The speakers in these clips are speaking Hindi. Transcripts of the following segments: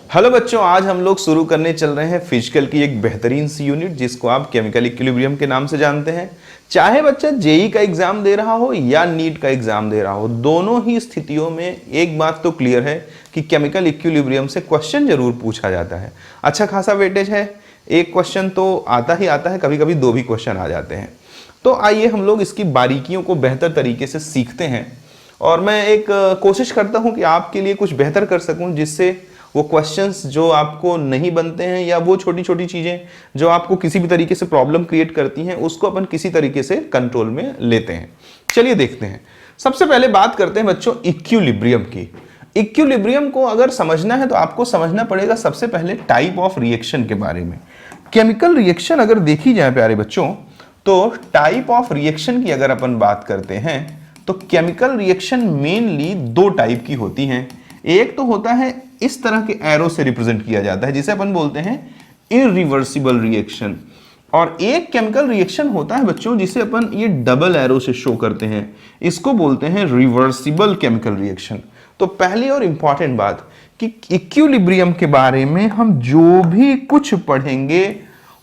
हेलो बच्चों, आज हम लोग शुरू करने चल रहे हैं फिजिकल की एक बेहतरीन सी यूनिट जिसको आप केमिकल इक्विलिब्रियम के नाम से जानते हैं। चाहे बच्चा जेई का एग्जाम दे रहा हो या नीट का एग्जाम दे रहा हो, दोनों ही स्थितियों में एक बात तो क्लियर है कि केमिकल इक्विलिब्रियम से क्वेश्चन जरूर पूछा जाता है। अच्छा खासा वेटेज है, एक क्वेश्चन तो आता ही आता है, कभी कभी दो भी क्वेश्चन आ जाते हैं। तो आइए हम लोग इसकी बारीकियों को बेहतर तरीके से सीखते हैं और मैं एक कोशिश करता हूं कि आपके लिए कुछ बेहतर कर सकूं, जिससे वो क्वेश्चंस जो आपको नहीं बनते हैं या वो छोटी छोटी चीजें जो आपको किसी भी तरीके से प्रॉब्लम क्रिएट करती हैं, उसको अपन किसी तरीके से कंट्रोल में लेते हैं। चलिए देखते हैं। सबसे पहले बात करते हैं बच्चों इक्विलिब्रियम की। इक्विलिब्रियम को अगर समझना है तो आपको समझना पड़ेगा सबसे पहले टाइप ऑफ रिएक्शन के बारे में। केमिकल रिएक्शन अगर देखी जाए प्यारे बच्चों, तो टाइप ऑफ रिएक्शन की अगर अपन बात करते हैं तो केमिकल रिएक्शन मेनली दो टाइप की होती हैं। एक तो होता है इस तरह के एरो से रिप्रेजेंट किया जाता है जिसे अपन बोलते हैं इरिवर्सिबल रिएक्शन, और एक केमिकल रिएक्शन होता है बच्चों जिसे अपन ये डबल एरो से शो करते हैं, इसको बोलते हैं रिवर्सिबल केमिकल रिएक्शन। तो पहली और इंपॉर्टेंट बात कि इक्विलिब्रियम के बारे में हम जो भी कुछ पढ़ेंगे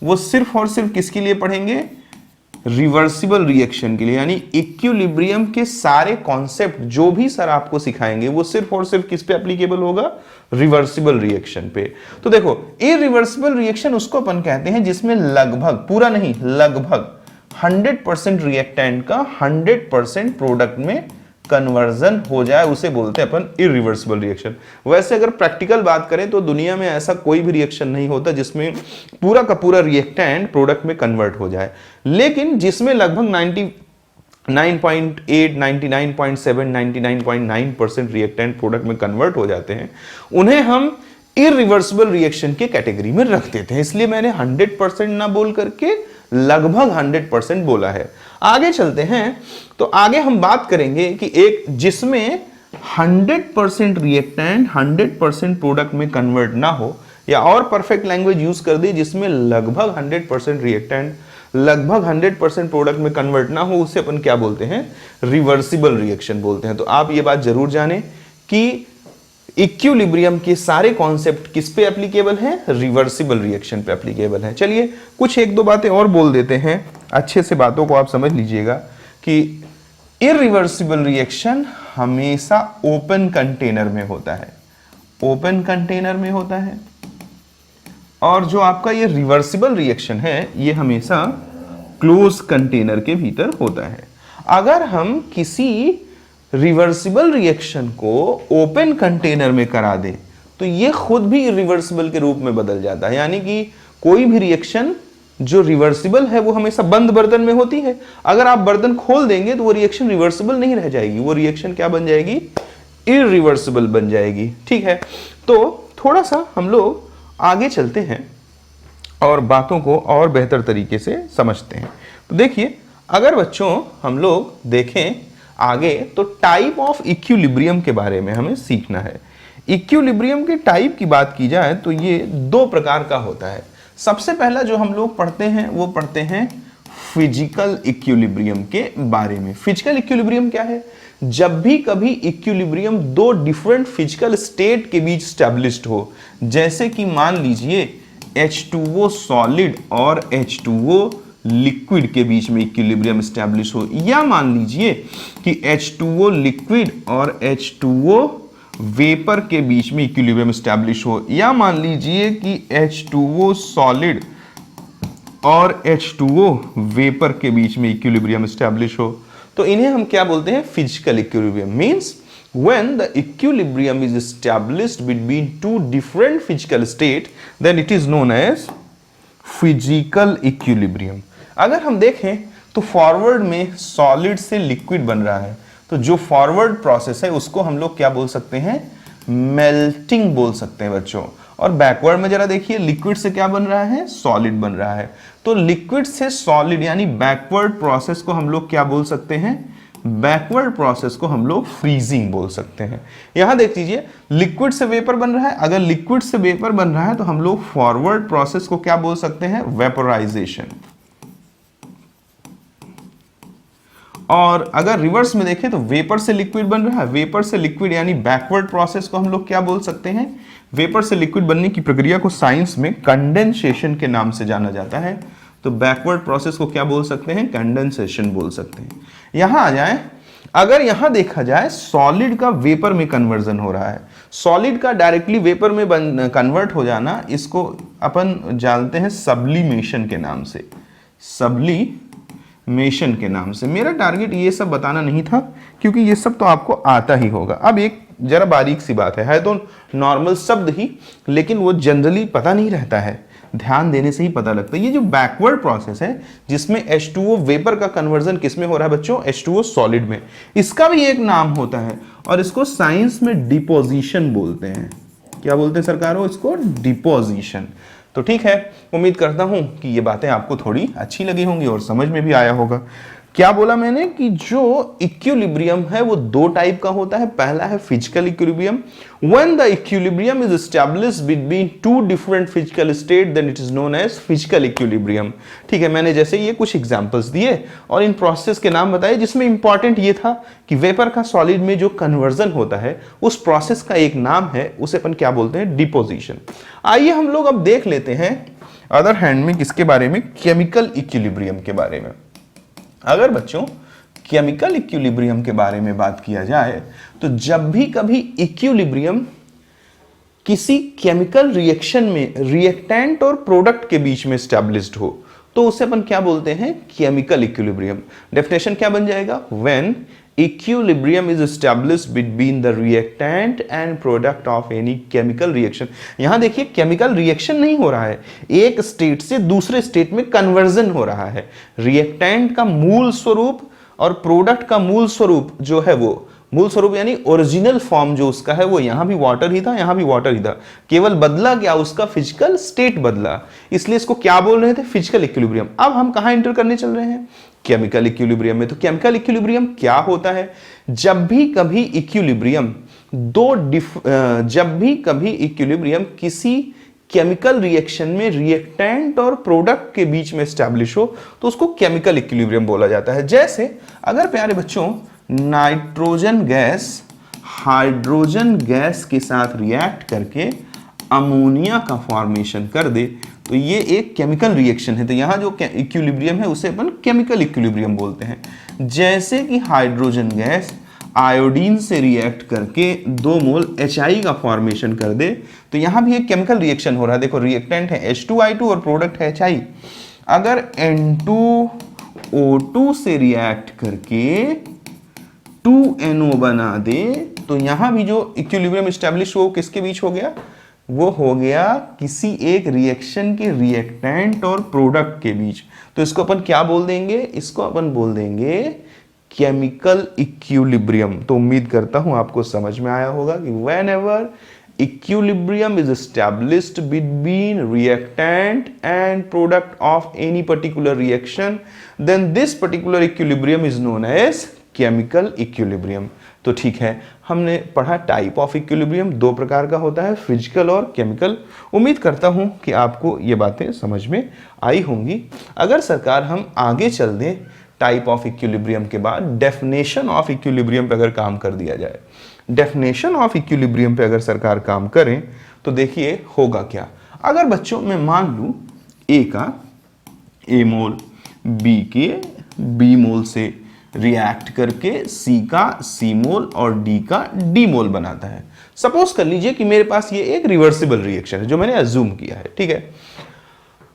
वो सिर्फ और सिर्फ किसके लिए पढ़ेंगे? रिवर्सिबल रिएक्शन के लिए। यानी इक्विलिब्रियम के सारे कॉन्सेप्ट जो भी सर आपको सिखाएंगे वो सिर्फ और सिर्फ किस पे एप्लीकेबल होगा? रिवर्सिबल रिएक्शन पे। तो देखो, इरिवर्सिबल रिएक्शन उसको अपन कहते हैं जिसमें लगभग, पूरा नहीं, लगभग 100% रिएक्टेंट का 100% प्रोडक्ट में कन्वर्जन हो जाए, उसे बोलते हैं अपन इरिवर्सिबल रिएक्शन। वैसे अगर प्रैक्टिकल बात करें तो दुनिया में ऐसा कोई भी रिएक्शन नहीं होता जिसमें पूरा का पूरा रिएक्टेंट प्रोडक्ट में कन्वर्ट हो जाए, लेकिन जिसमें लगभग 99.8, 99.7, 99.9% रिएक्टेंट प्रोडक्ट में कन्वर्ट हो जाते हैं, उन्हें हम इरिवर्सिबल रिएक्शन के कैटेगरी में रख देते हैं। इसलिए मैंने 100% ना बोल करके लगभग 100% बोला है। आगे चलते हैं तो आगे हम बात करेंगे कि एक जिसमें 100% रिएक्टेंट 100% प्रोडक्ट में कन्वर्ट ना हो, या और परफेक्ट लैंग्वेज यूज कर दी जिसमें लगभग 100% रिएक्टेंट लगभग 100% प्रोडक्ट में कन्वर्ट ना हो, उसे अपन क्या बोलते हैं? रिवर्सिबल रिएक्शन बोलते हैं। तो आप ये बात जरूर जानें कि इक्विलिब्रियम के सारे कॉन्सेप्ट किस पे एप्लीकेबल है? रिवर्सिबल रिएक्शन पे एप्लीकेबल है। चलिए कुछ एक दो बातें और बोल देते हैं, अच्छे से बातों को आप समझ लीजिएगा कि इरिवर्सिबल रिएक्शन हमेशा ओपन कंटेनर में होता है, ओपन कंटेनर में होता है, और जो आपका ये रिवर्सिबल रिएक्शन है ये हमेशा क्लोज कंटेनर के भीतर होता है। अगर हम किसी रिवर्सिबल रिएक्शन को ओपन कंटेनर में करा दें तो ये खुद भी इरिवर्सिबल के रूप में बदल जाता है। यानी कि कोई भी रिएक्शन जो रिवर्सिबल है वो हमेशा बंद बर्तन में होती है। अगर आप बर्तन खोल देंगे तो वो रिएक्शन रिवर्सिबल नहीं रह जाएगी, वो रिएक्शन क्या बन जाएगी? इरिवर्सिबल बन जाएगी। ठीक है, तो थोड़ा सा हम लोग आगे चलते हैं और बातों को और बेहतर तरीके से समझते हैं। तो देखिए, अगर बच्चों हम लोग देखें आगे तो टाइप ऑफ इक्विलिब्रियम के बारे में हमें सीखना है। इक्विलिब्रियम के टाइप की बात की जाए तो ये दो प्रकार का होता है। सबसे पहला जो हम लोग पढ़ते हैं वो पढ़ते हैं फिजिकल इक्विलिब्रियम के बारे में। फिजिकल इक्विलिब्रियम क्या है? जब भी कभी इक्विलिब्रियम दो डिफरेंट फिजिकल स्टेट के बीच स्टैब्लिश्ड हो, जैसे कि मान लीजिए H2O सॉलिड और H2O लिक्विड के बीच में इक्विलिब्रियम स्टैब्लिश हो, या मान लीजिए कि H2O लिक्विड और H2O वेपर के बीच में इक्विलिब्रियम स्टैब्लिश हो, या मान लीजिए कि H2O सॉलिड और H2O वेपर के बीच में इक्विलिब्रियम स्टैब्लिश हो, तो इन्हें हम क्या बोलते हैं? Physical equilibrium. Means when the equilibrium is established between two different physical state, then it is known as physical equilibrium। अगर हम देखें तो फॉरवर्ड में सॉलिड से लिक्विड बन रहा है, तो जो फॉरवर्ड प्रोसेस है उसको हम लोग क्या बोल सकते हैं? मेल्टिंग बोल सकते हैं बच्चों। और बैकवर्ड में जरा देखिए, लिक्विड से क्या बन रहा है? सॉलिड बन रहा है। तो लिक्विड से सॉलिड यानी बैकवर्ड प्रोसेस को हम लोग क्या बोल सकते हैं? बैकवर्ड प्रोसेस को हम लोग फ्रीजिंग बोल सकते हैं। यहां देख लीजिए, लिक्विड से वेपर बन रहा है। अगर लिक्विड से वेपर बन रहा है तो हम लोग फॉरवर्ड प्रोसेस को क्या बोल सकते हैं? वेपोराइजेशन। और अगर रिवर्स में देखें तो वेपर से लिक्विड बन रहा है, वेपर से लिक्विड यानी बैकवर्ड प्रोसेस को हम लोग क्या बोल सकते हैं, वेपर से लिक्विड बनने की प्रक्रिया को साइंस में कंडेंसेशन के नाम से जाना जाता है। तो बैकवर्ड प्रोसेस को क्या बोल सकते हैं, कंडेंसेशन बोल सकते हैं। यहां आ जाए, अगर यहां देखा जाए सॉलिड का वेपर में कन्वर्जन हो रहा है, सॉलिड का डायरेक्टली वेपर में कन्वर्ट हो जाना, इसको अपन जानते हैं सब्लिमेशन के नाम से, सब्लिमेशन के नाम से। मेरा टारगेट ये सब बताना नहीं था क्योंकि ये सब तो आपको आता ही होगा। अब एक जरा बारीक सी बात है तो नॉर्मल शब्द ही, लेकिन वो जनरली पता नहीं रहता है, ध्यान देने से ही पता लगता है। ये जो बैकवर्ड प्रोसेस है जिसमें H2O वेपर का कन्वर्जन किसमें हो रहा है बच्चों, H2O सॉलिड में, इसका भी एक नाम होता है और इसको साइंस में डिपोजिशन बोलते हैं। क्या बोलते हैं सरकारों, इसको डिपोजिशन। तो ठीक है, उम्मीद करता हूं कि ये बातें आपको थोड़ी अच्छी लगी होंगी और समझ में भी आया होगा। क्या बोला मैंने कि जो इक्विलिब्रियम है वो दो टाइप का होता है। पहला है physical equilibrium, when the equilibrium is established between two different physical state then it is known as physical equilibrium. ठीक है, मैंने जैसे ये कुछ एग्जांपल्स दिए और इन प्रोसेस के नाम बताए, जिसमें इंपॉर्टेंट ये था कि वेपर का सॉलिड में जो कन्वर्जन होता है उस प्रोसेस का एक नाम है, उसे अपन क्या बोलते हैं, डिपोजिशन। आइए हम लोग अब देख लेते हैं अदर हैंड में किसके बारे में, केमिकल इक्विलिब्रियम के बारे में। अगर बच्चों केमिकल इक्विलिब्रियम के बारे में बात किया जाए तो जब भी कभी इक्विलिब्रियम किसी केमिकल रिएक्शन में रिएक्टेंट और प्रोडक्ट के बीच में एस्टैब्लिश्ड हो तो उसे अपन क्या बोलते हैं, केमिकल इक्विलिब्रियम। डेफिनेशन क्या बन जाएगा, when equilibrium is established between the reactant and product of any chemical reaction. यहां देखिए केमिकल रिएक्शन नहीं हो रहा है, एक स्टेट से दूसरे स्टेट में कन्वर्जन हो रहा है। रिएक्टेंट का मूल स्वरूप और प्रोडक्ट का मूल स्वरूप जो है, वो मूल स्वरूप यानी ओरिजिनल फॉर्म जो उसका है वो यहां भी वाटर ही था, यहां भी वाटर ही था, केवल बदला क्या, उसका फिजिकल स्टेट बदला, इसलिए इसको क्या बोल रहे थे, फिजिकल इक्विलिब्रियम। अब हम कहां एंटर करने चल रहे हैं, केमिकल इक्विलिब्रियम में। तो केमिकल इक्विलिब्रियम क्या होता है, जब भी कभी इक्विलिब्रियम किसी केमिकल रिएक्शन में रिएक्टेंट और प्रोडक्ट के बीच में एस्टैब्लिश हो तो उसको केमिकल इक्विलिब्रियम बोला जाता है। जैसे अगर प्यारे बच्चों नाइट्रोजन गैस हाइड्रोजन गैस के साथ रिएक्ट करके अमोनिया का फॉर्मेशन कर दे तो ये एक केमिकल रिएक्शन है। तो यहां जो इक्विलिब्रियम है उसे अपन केमिकल इक्विलिब्रियम बोलते हैं। जैसे कि हाइड्रोजन गैस आयोडीन से रिएक्ट करके 2 मोल HI का फॉर्मेशन कर दे तो यहां भी एक केमिकल रिएक्शन हो रहा है। देखो रिएक्टेंट है H2I2 और प्रोडक्ट है HI। अगर N2O2 से रिएक्ट करके 2NO बना दे तो यहां भी जो इक्विलिब्रियम एस्टैब्लिश हो किसके बीच हो गया, वो हो गया किसी एक रिएक्शन के रिएक्टेंट और प्रोडक्ट के बीच। तो इसको अपन क्या बोल देंगे, इसको अपन बोल देंगे केमिकल इक्विलिब्रियम। तो उम्मीद करता हूं आपको समझ में आया होगा कि whenever equilibrium is established between reactant and product of any particular reaction then this particular equilibrium is known as chemical equilibrium। तो ठीक है, हमने पढ़ा टाइप ऑफ इक्विलिब्रियम, 2 प्रकार का होता है, फिजिकल और केमिकल। उम्मीद करता हूं कि आपको ये बातें समझ में आई होंगी। अगर सरकार हम आगे चल दें टाइप ऑफ इक्विलिब्रियम के बाद डेफिनेशन ऑफ इक्विलिब्रियम पे अगर काम कर दिया जाए, डेफिनेशन ऑफ इक्विलिब्रियम पे अगर सरकार काम करें तो देखिए होगा क्या। अगर बच्चों मैं मान लूं ए का ए मोल बी के बी मोल से रिएक्ट करके सी का सी मोल और डी का डी मोल बनाता है। सपोज कर लीजिए कि मेरे पास ये एक रिवर्सिबल रिएक्शन है जो मैंने अज्यूम किया है, ठीक है।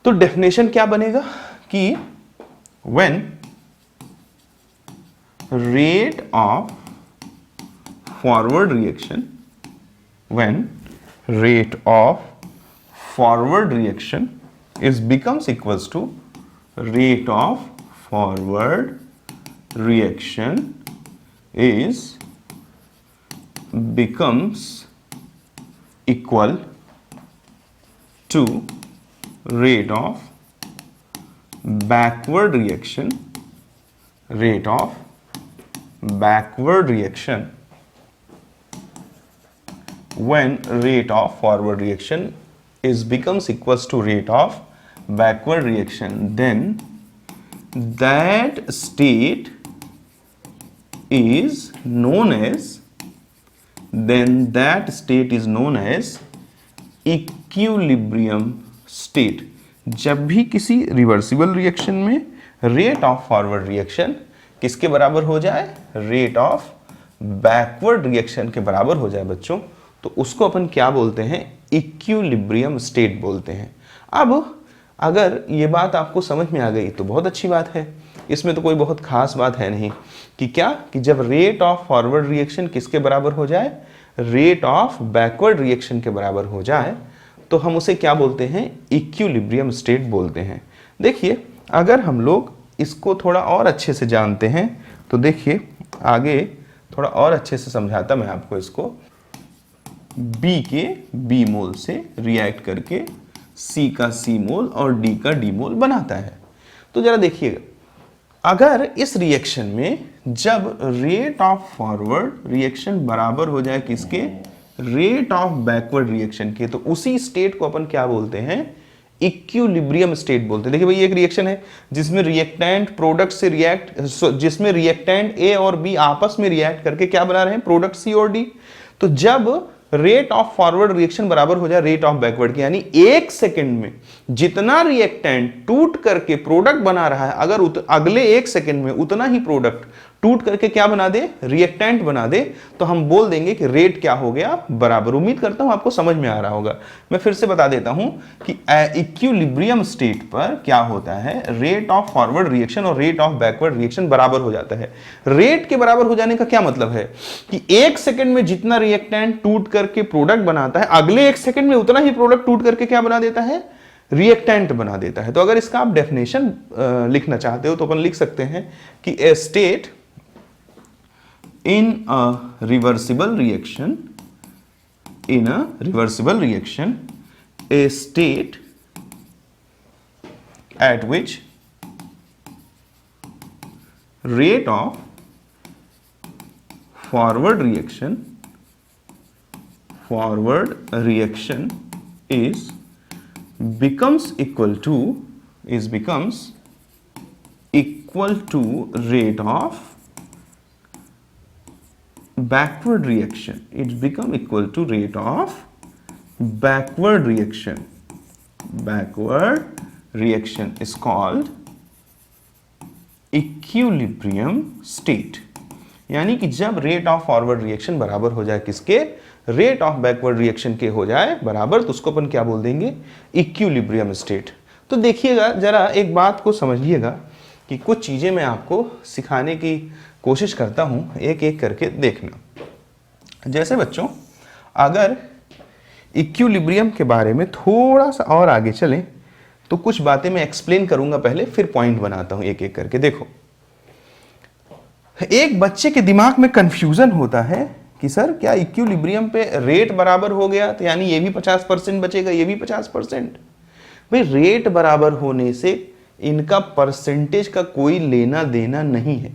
तो डेफिनेशन क्या बनेगा कि when rate of forward reaction, when rate of forward reaction is becomes equals to rate of forward reaction is becomes equal to rate of backward reaction, rate of backward reaction when rate of forward reaction is becomes equals to rate of backward reaction then that state is known as, then that state is known as equilibrium state. जब भी किसी रिवर्सिबल रिएक्शन में रेट ऑफ फॉरवर्ड रिएक्शन किसके बराबर हो जाए, रेट ऑफ बैकवर्ड रिएक्शन के बराबर हो जाए बच्चों, तो उसको अपन क्या बोलते हैं, इक्विलिब्रियम स्टेट बोलते हैं। अब अगर ये बात आपको समझ में आ गई तो बहुत अच्छी बात है, इसमें तो कोई बहुत खास बात है नहीं कि क्या, कि जब रेट ऑफ फॉरवर्ड रिएक्शन किसके बराबर हो जाए, रेट ऑफ बैकवर्ड रिएक्शन के बराबर हो जाए, तो हम उसे क्या बोलते हैं, इक्विलिब्रियम स्टेट बोलते हैं। देखिए अगर हम लोग इसको थोड़ा और अच्छे से जानते हैं तो देखिए आगे थोड़ा और अच्छे से समझाता मैं आपको इसको। B के B मोल से रिएक्ट करके C का C मोल और D का D मोल बनाता है। तो जरा देखिएगा, अगर इस रिएक्शन में जब रेट ऑफ फॉरवर्ड रिएक्शन बराबर हो जाए किसके, रेट ऑफ बैकवर्ड रिएक्शन के, तो उसी स्टेट को अपन क्या बोलते हैं, इक्विलिब्रियम स्टेट बोलते हैं। देखिए भाई एक रिएक्शन है जिसमें रिएक्टेंट प्रोडक्ट से रिएक्ट, जिसमें रिएक्टेंट ए और बी आपस में रिएक्ट करके क्या बना रहे हैं, प्रोडक्ट सी और डी। तो जब रेट ऑफ फॉरवर्ड रिएक्शन बराबर हो जाए रेट ऑफ बैकवर्ड के, यानी एक सेकंड में जितना रिएक्टेंट टूट करके प्रोडक्ट बना रहा है, अगर अगले एक सेकंड में उतना ही प्रोडक्ट टूट करके क्या बना दे, रिएक्टेंट बना दे, तो हम बोल देंगे कि रेट क्या हो गया, बराबर। उम्मीद करता हूं आपको समझ में आ रहा होगा। मैं फिर से बता देता हूं कि इक्विलिब्रियम स्टेट पर क्या होता है, रेट ऑफ फॉरवर्ड रिएक्शन और रेट ऑफ बैकवर्ड रिएक्शन बराबर हो जाता है। रेट के बराबर हो जाने का क्या मतलब है कि एक सेकंड में जितना रिएक्टेंट टूट करके प्रोडक्ट बनाता है, अगले एक सेकंड में उतना ही प्रोडक्ट टूट करके क्या बना देता है, रिएक्टेंट बना देता है। तो अगर इसका आप डेफिनेशन लिखना चाहते हो तो अपन लिख सकते हैं कि ए state in a reversible reaction, a state at which rate of forward reaction becomes equal to rate of backward reaction. It's become equal to rate of backward reaction. Backward reaction is called equilibrium state। यानी कि जब रेट ऑफ फॉरवर्ड रिएक्शन बराबर हो जाए किसके, रेट ऑफ बैकवर्ड रिएक्शन के हो जाए बराबर, तो उसको अपन क्या बोल देंगे, इक्विलिब्रियम स्टेट। तो देखिएगा जरा एक बात को समझिएगा कि कुछ चीजें मैं आपको सिखाने की कोशिश करता हूं, एक एक करके देखना। जैसे बच्चों अगर इक्विलिब्रियम के बारे में थोड़ा सा और आगे चलें तो कुछ बातें मैं एक्सप्लेन करूंगा पहले, फिर पॉइंट बनाता हूं एक एक करके। देखो एक बच्चे के दिमाग में कंफ्यूजन होता है कि सर क्या इक्विलिब्रियम पे रेट बराबर हो गया तो यानी ये भी 50% बचेगा, ये भी 50%। भाई रेट बराबर होने से इनका परसेंटेज का कोई लेना देना नहीं है,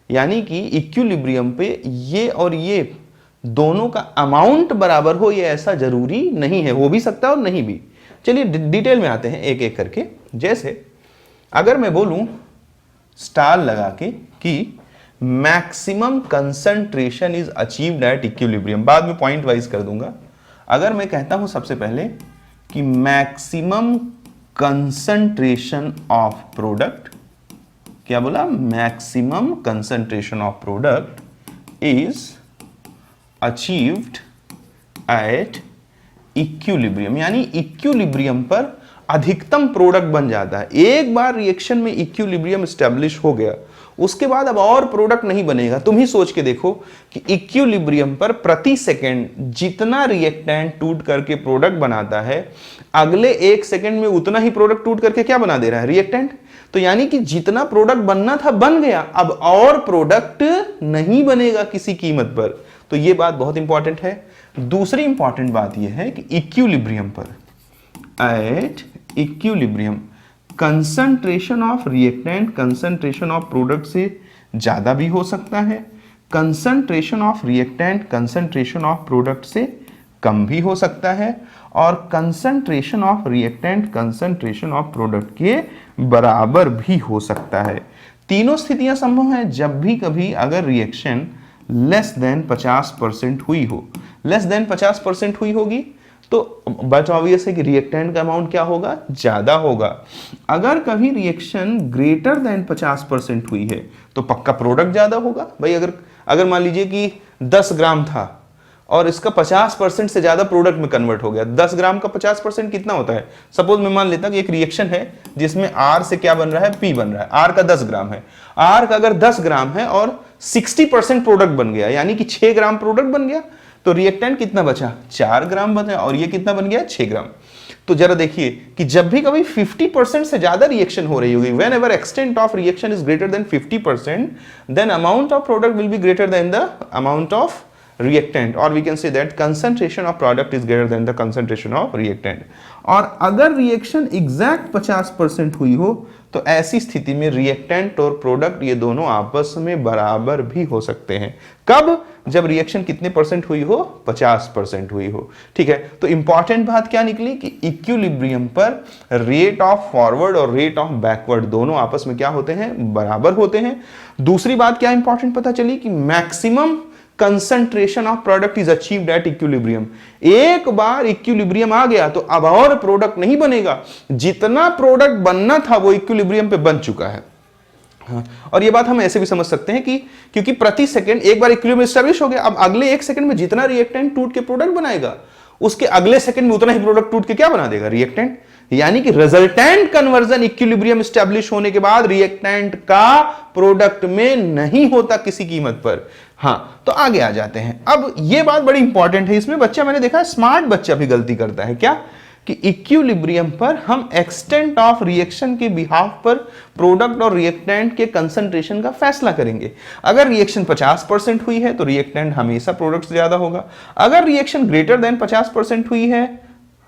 यानी कि इक्विलिब्रियम पे ये और ये दोनों का अमाउंट बराबर हो ये ऐसा जरूरी नहीं है, हो भी सकता है और नहीं भी। चलिए डिटेल में आते हैं एक एक करके। जैसे अगर मैं बोलूं स्टार लगा के कि maximum concentration is achieved at equilibrium, बाद में पॉइंट वाइज कर दूंगा। अगर मैं कहता हूं सबसे पहले कि मैक्सिमम कंसंट्रेशन ऑफ प्रोडक्ट, क्या बोला, maximum concentration of product is achieved at equilibrium, यानी इक्विलिब्रियम पर अधिकतम प्रोडक्ट बन जाता है। एक बार रिएक्शन में इक्विलिब्रियम स्टैब्लिश हो गया उसके बाद अब और प्रोडक्ट नहीं बनेगा। तुम ही सोच के देखो कि इक्विलिब्रियम पर प्रति सेकंड जितना रिएक्टेंट टूट करके प्रोडक्ट बनाता है, अगले एक सेकंड में उतना ही प्रोडक्ट टूट करके क्या बना दे रहा है, रिएक्टेंट। तो यानी कि जितना प्रोडक्ट बनना था बन गया, अब और प्रोडक्ट नहीं बनेगा किसी कीमत पर। तो यह बात बहुत इंपॉर्टेंट है। दूसरी इंपॉर्टेंट बात यह है कि इक्विलिब्रियम पर, at equilibrium, concentration of reactant concentration of product से ज्यादा भी हो सकता है, concentration of reactant concentration of product से कम भी हो सकता है, और concentration of reactant concentration of product के बराबर भी हो सकता है। तीनों स्थितियां संभव हैं जब भी कभी अगर रिएक्शन लेस देन 50% हुई हो। लेस देन 50% हुई होगी तो बट ऑब्वियस है कि रिएक्टेंट का अमाउंट क्या होगा, ज्यादा होगा। अगर कभी रिएक्शन ग्रेटर देन 50% हुई है तो पक्का प्रोडक्ट ज्यादा होगा। भाई अगर मान लीजिए कि 10 ग्राम था और इसका 50% से ज्यादा प्रोडक्ट में कन्वर्ट हो गया। 10 ग्राम का 50% कितना होता है? सपोज मैं मान लेता कि एक रिएक्शन है जिसमें R से क्या बन रहा है, P बन रहा है। R का 10 ग्राम है। R का अगर 10 ग्राम है और 60% प्रोडक्ट बन गया, यानी कि 6 ग्राम प्रोडक्ट बन गया, तो रिएक्टेंट कितना बचा, 4 ग्राम बचा, और ये कितना बन गया, 6 ग्राम। तो जरा देखिए कि जब भी कभी 50% से ज्यादा रिएक्शन हो रही होगी, whenever extent of reaction is greater than 50%, then amount of product will be greater than the amount of reactant, or we can say that concentration of product is greater than the concentration of reactant। और अगर रिएक्शन एग्जैक्ट 50% हुई हो तो ऐसी स्थिति में रिएक्टेंट और प्रोडक्ट ये दोनों आपस में बराबर भी हो सकते हैं। कब? जब रिएक्शन कितने परसेंट हुई हो, 50% हुई हो। ठीक है, तो इंपॉर्टेंट बात क्या निकली कि इक्विलिब्रियम पर रेट ऑफ फॉरवर्ड और रेट ऑफ बैकवर्ड दोनों आपस में क्या होते हैं, बराबर होते हैं। दूसरी बात क्या इंपॉर्टेंट पता चली कि maximum concentration of product is achieved at equilibrium. एक बार इक्विलिब्रियम आ गया तो अब और प्रोडक्ट नहीं बनेगा, जितना प्रोडक्ट बनना था वो इक्विलिब्रियम पे बन चुका है। हाँ, और ये बात हम ऐसे भी समझ सकते हैं कि क्योंकि प्रति सेकंड एक बार इक्विलिब्रियम एस्टैब्लिश हो गया, अब अगले 1 सेकंड में जितना रिएक्टेंट टूट के प्रोडक्ट बनाएगा उसके अगले सेकंड में उतना ही प्रोडक्ट टूट के क्या बना देगा, रिएक्टेंट। यानी कि रिजल्टेंट कन्वर्जन इक्विलिब्रियम एस्टैब्लिश होने के बाद रिएक्टेंट का प्रोडक्ट में नहीं होता किसी कीमत पर। हाँ, तो आगे आ जाते हैं। अब ये बात बड़ी इंपॉर्टेंट है, इसमें बच्चा मैंने देखा स्मार्ट बच्चा भी गलती करता है। क्या कि इक्विलिब्रियम पर हम एक्सटेंट ऑफ रिएक्शन के बिहाफ पर प्रोडक्ट और रिएक्टेंट के कंसंट्रेशन का फैसला करेंगे। अगर रिएक्शन 50% हुई है तो रिएक्टेंट हमेशा प्रोडक्ट से ज्यादा होगा। अगर रिएक्शन ग्रेटर देन 50% हुई है,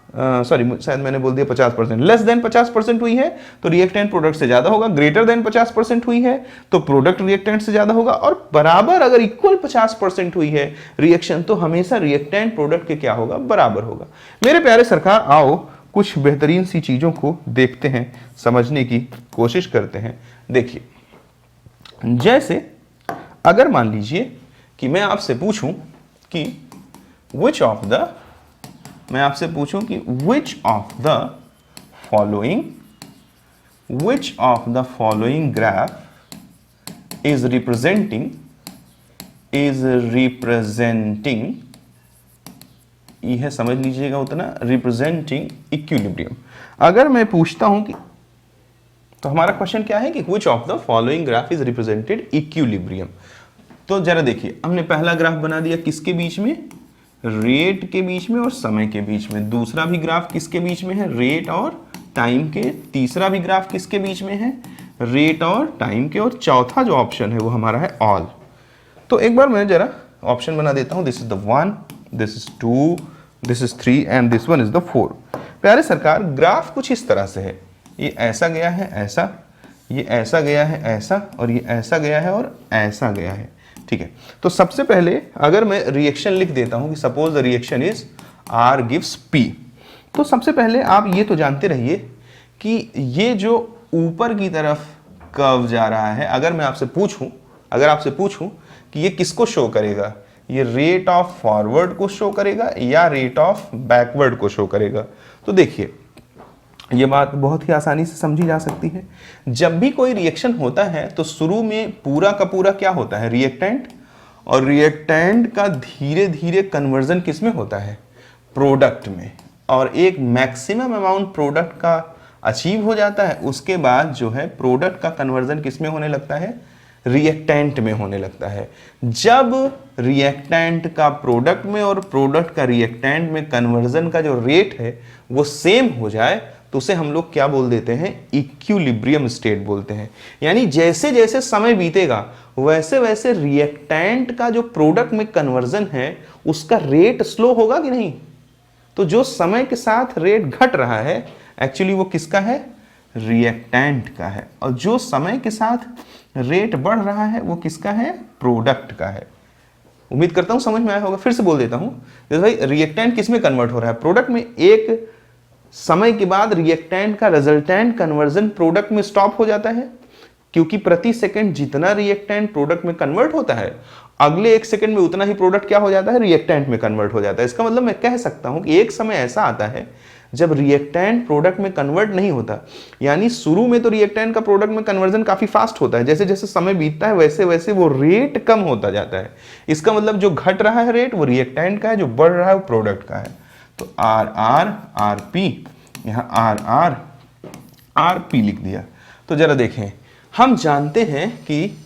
सॉरी शायद मैंने बोल दिया 50%, लेस देन 50% हुई है तो रिएक्टेंट प्रोडक्ट से ज्यादा होगा। ग्रेटर देन 50% हुई है तो प्रोडक्ट रिएक्टेंट से ज्यादा होगा। और बराबर अगर इक्वल 50% हुई है रिएक्शन तो हमेशा रिएक्टेंट प्रोडक्ट के क्या होगा, बराबर होगा। मेरे प्यारे सरकार, आओ कुछ बेहतरीन सी चीजों को देखते हैं, समझने की कोशिश करते हैं। देखिए, जैसे अगर मान लीजिए कि मैं आपसे पूछूं कि which of the following graph is representing ये है, समझ लीजिएगा उतना, रिप्रेजेंटिंग इक्विलिब्रियम। अगर मैं पूछता हूं कि, तो हमारा क्वेश्चन क्या है कि which of the following graph is represented equilibrium। तो जरा देखिए, हमने पहला ग्राफ बना दिया किसके बीच में, रेट के बीच में और समय के बीच में। दूसरा भी ग्राफ किसके बीच में है, रेट और टाइम के। तीसरा भी ग्राफ किसके बीच में है, रेट और टाइम के। और चौथा जो ऑप्शन है वो हमारा है ऑल। तो एक बार मैं जरा ऑप्शन बना देता हूं, this is the 1, this is 2, this is 3 and this one is the 4। प्यारे सरकार, ग्राफ कुछ इस तरह से है, ये ऐसा गया है, ऐसा, ये ऐसा गया है, ऐसा, और ये ऐसा गया है और ऐसा गया है। ठीक है, तो सबसे पहले अगर मैं रिएक्शन लिख देता हूं कि suppose the reaction is R gives P, तो सबसे पहले आप ये तो जानते रहिए कि ये जो ऊपर की तरफ कर्व जा रहा है, अगर मैं आपसे पूछूं कि ये किसको शो करेगा, ये रेट ऑफ फॉरवर्ड को शो करेगा या रेट ऑफ बैकवर्ड को शो करेगा। तो देखिए, ये बात बहुत ही आसानी से समझी जा सकती है। जब भी कोई रिएक्शन होता है तो शुरू में पूरा का पूरा क्या होता है, रिएक्टेंट, और रिएक्टेंट का धीरे धीरे कन्वर्जन किस में होता है, प्रोडक्ट में। और एक मैक्सिमम अमाउंट प्रोडक्ट का अचीव हो जाता है, उसके बाद जो है प्रोडक्ट का कन्वर्जन किस में होने लगता है, रिएक्टेंट में होने लगता है। जब रिएक्टेंट का प्रोडक्ट में और प्रोडक्ट का रिएक्टेंट में कन्वर्जन का जो रेट है वो सेम हो जाए तो उसे हम लोग क्या बोल देते हैं, इक्विलिब्रियम स्टेट बोलते हैं। यानी जैसे जैसे समय बीतेगा वैसे वैसे रिएक्टेंट का जो प्रोडक्ट में कन्वर्जन है उसका रेट स्लो होगा कि नहीं। तो जो समय के साथ रेट घट रहा है एक्चुअली वो किसका है, रिएक्टेंट का है, और जो समय के साथ रेट बढ़ रहा है वो किसका है, प्रोडक्ट का है। उम्मीद करता हूं समझ में आया होगा। फिर से बोल देता हूं, जैसे भाई रिएक्टेंट किस में कन्वर्ट हो रहा है, प्रोडक्ट में। एक समय के बाद रिएक्टेंट का रिजल्टेंट कन्वर्जन प्रोडक्ट में स्टॉप हो जाता है, क्योंकि प्रति सेकंड जितना रिएक्टेंट प्रोडक्ट में कन्वर्ट होता है, अगले 1 सेकंड में उतना ही प्रोडक्ट क्या हो जाता है, रिएक्टेंट में कन्वर्ट हो जाता है। इसका मतलब मैं कह सकता हूं कि एक समय ऐसा आता है जब रिएक्टेंट प्रोडक्ट में कन्वर्ट नहीं होता, यानी शुरू में तो रिएक्टेंट का प्रोडक्ट में कन्वर्जन काफी फास्ट होता है, जैसे जैसे समय बीतता है वैसे वैसे वो रेट कम होता जाता है। इसका मतलब जो घट रहा है रेट वो रिएक्टेंट का है, जो बढ़ रहा है वो प्रोडक्ट का है। तो आर आर आर पी, यहां आर आर आर पी लिख दिया। तो जरा देखें, हम जानते हैं कि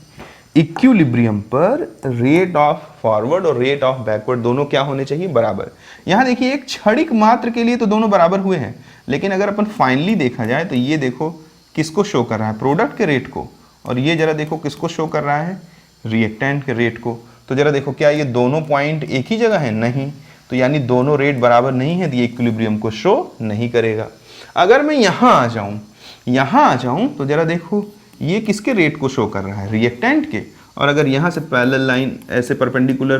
इक्विलिब्रियम पर रेट ऑफ फॉरवर्ड और रेट ऑफ बैकवर्ड दोनों क्या होने चाहिए, बराबर। यहां देखिए एक क्षणिक मात्र के लिए तो दोनों बराबर हुए हैं, लेकिन अगर अपन फाइनली देखा जाए तो ये देखो किसको शो कर रहा है, प्रोडक्ट के रेट को, और ये जरा देखो किसको शो कर रहा है, रिएक्टेंट के रेट को। तो जरा देखो क्या ये दोनों पॉइंट एक ही जगह है, नहीं, तो यानी दोनों रेट बराबर नहीं है, तो ये इक्विलिब्रियम को शो नहीं करेगा। अगर मैं यहां आ जाऊं तो जरा देखो ये किसके रेट को शो कर रहा है, रिएक्टेंट के। और अगर यहां से पैरेलल लाइन ऐसे perpendicular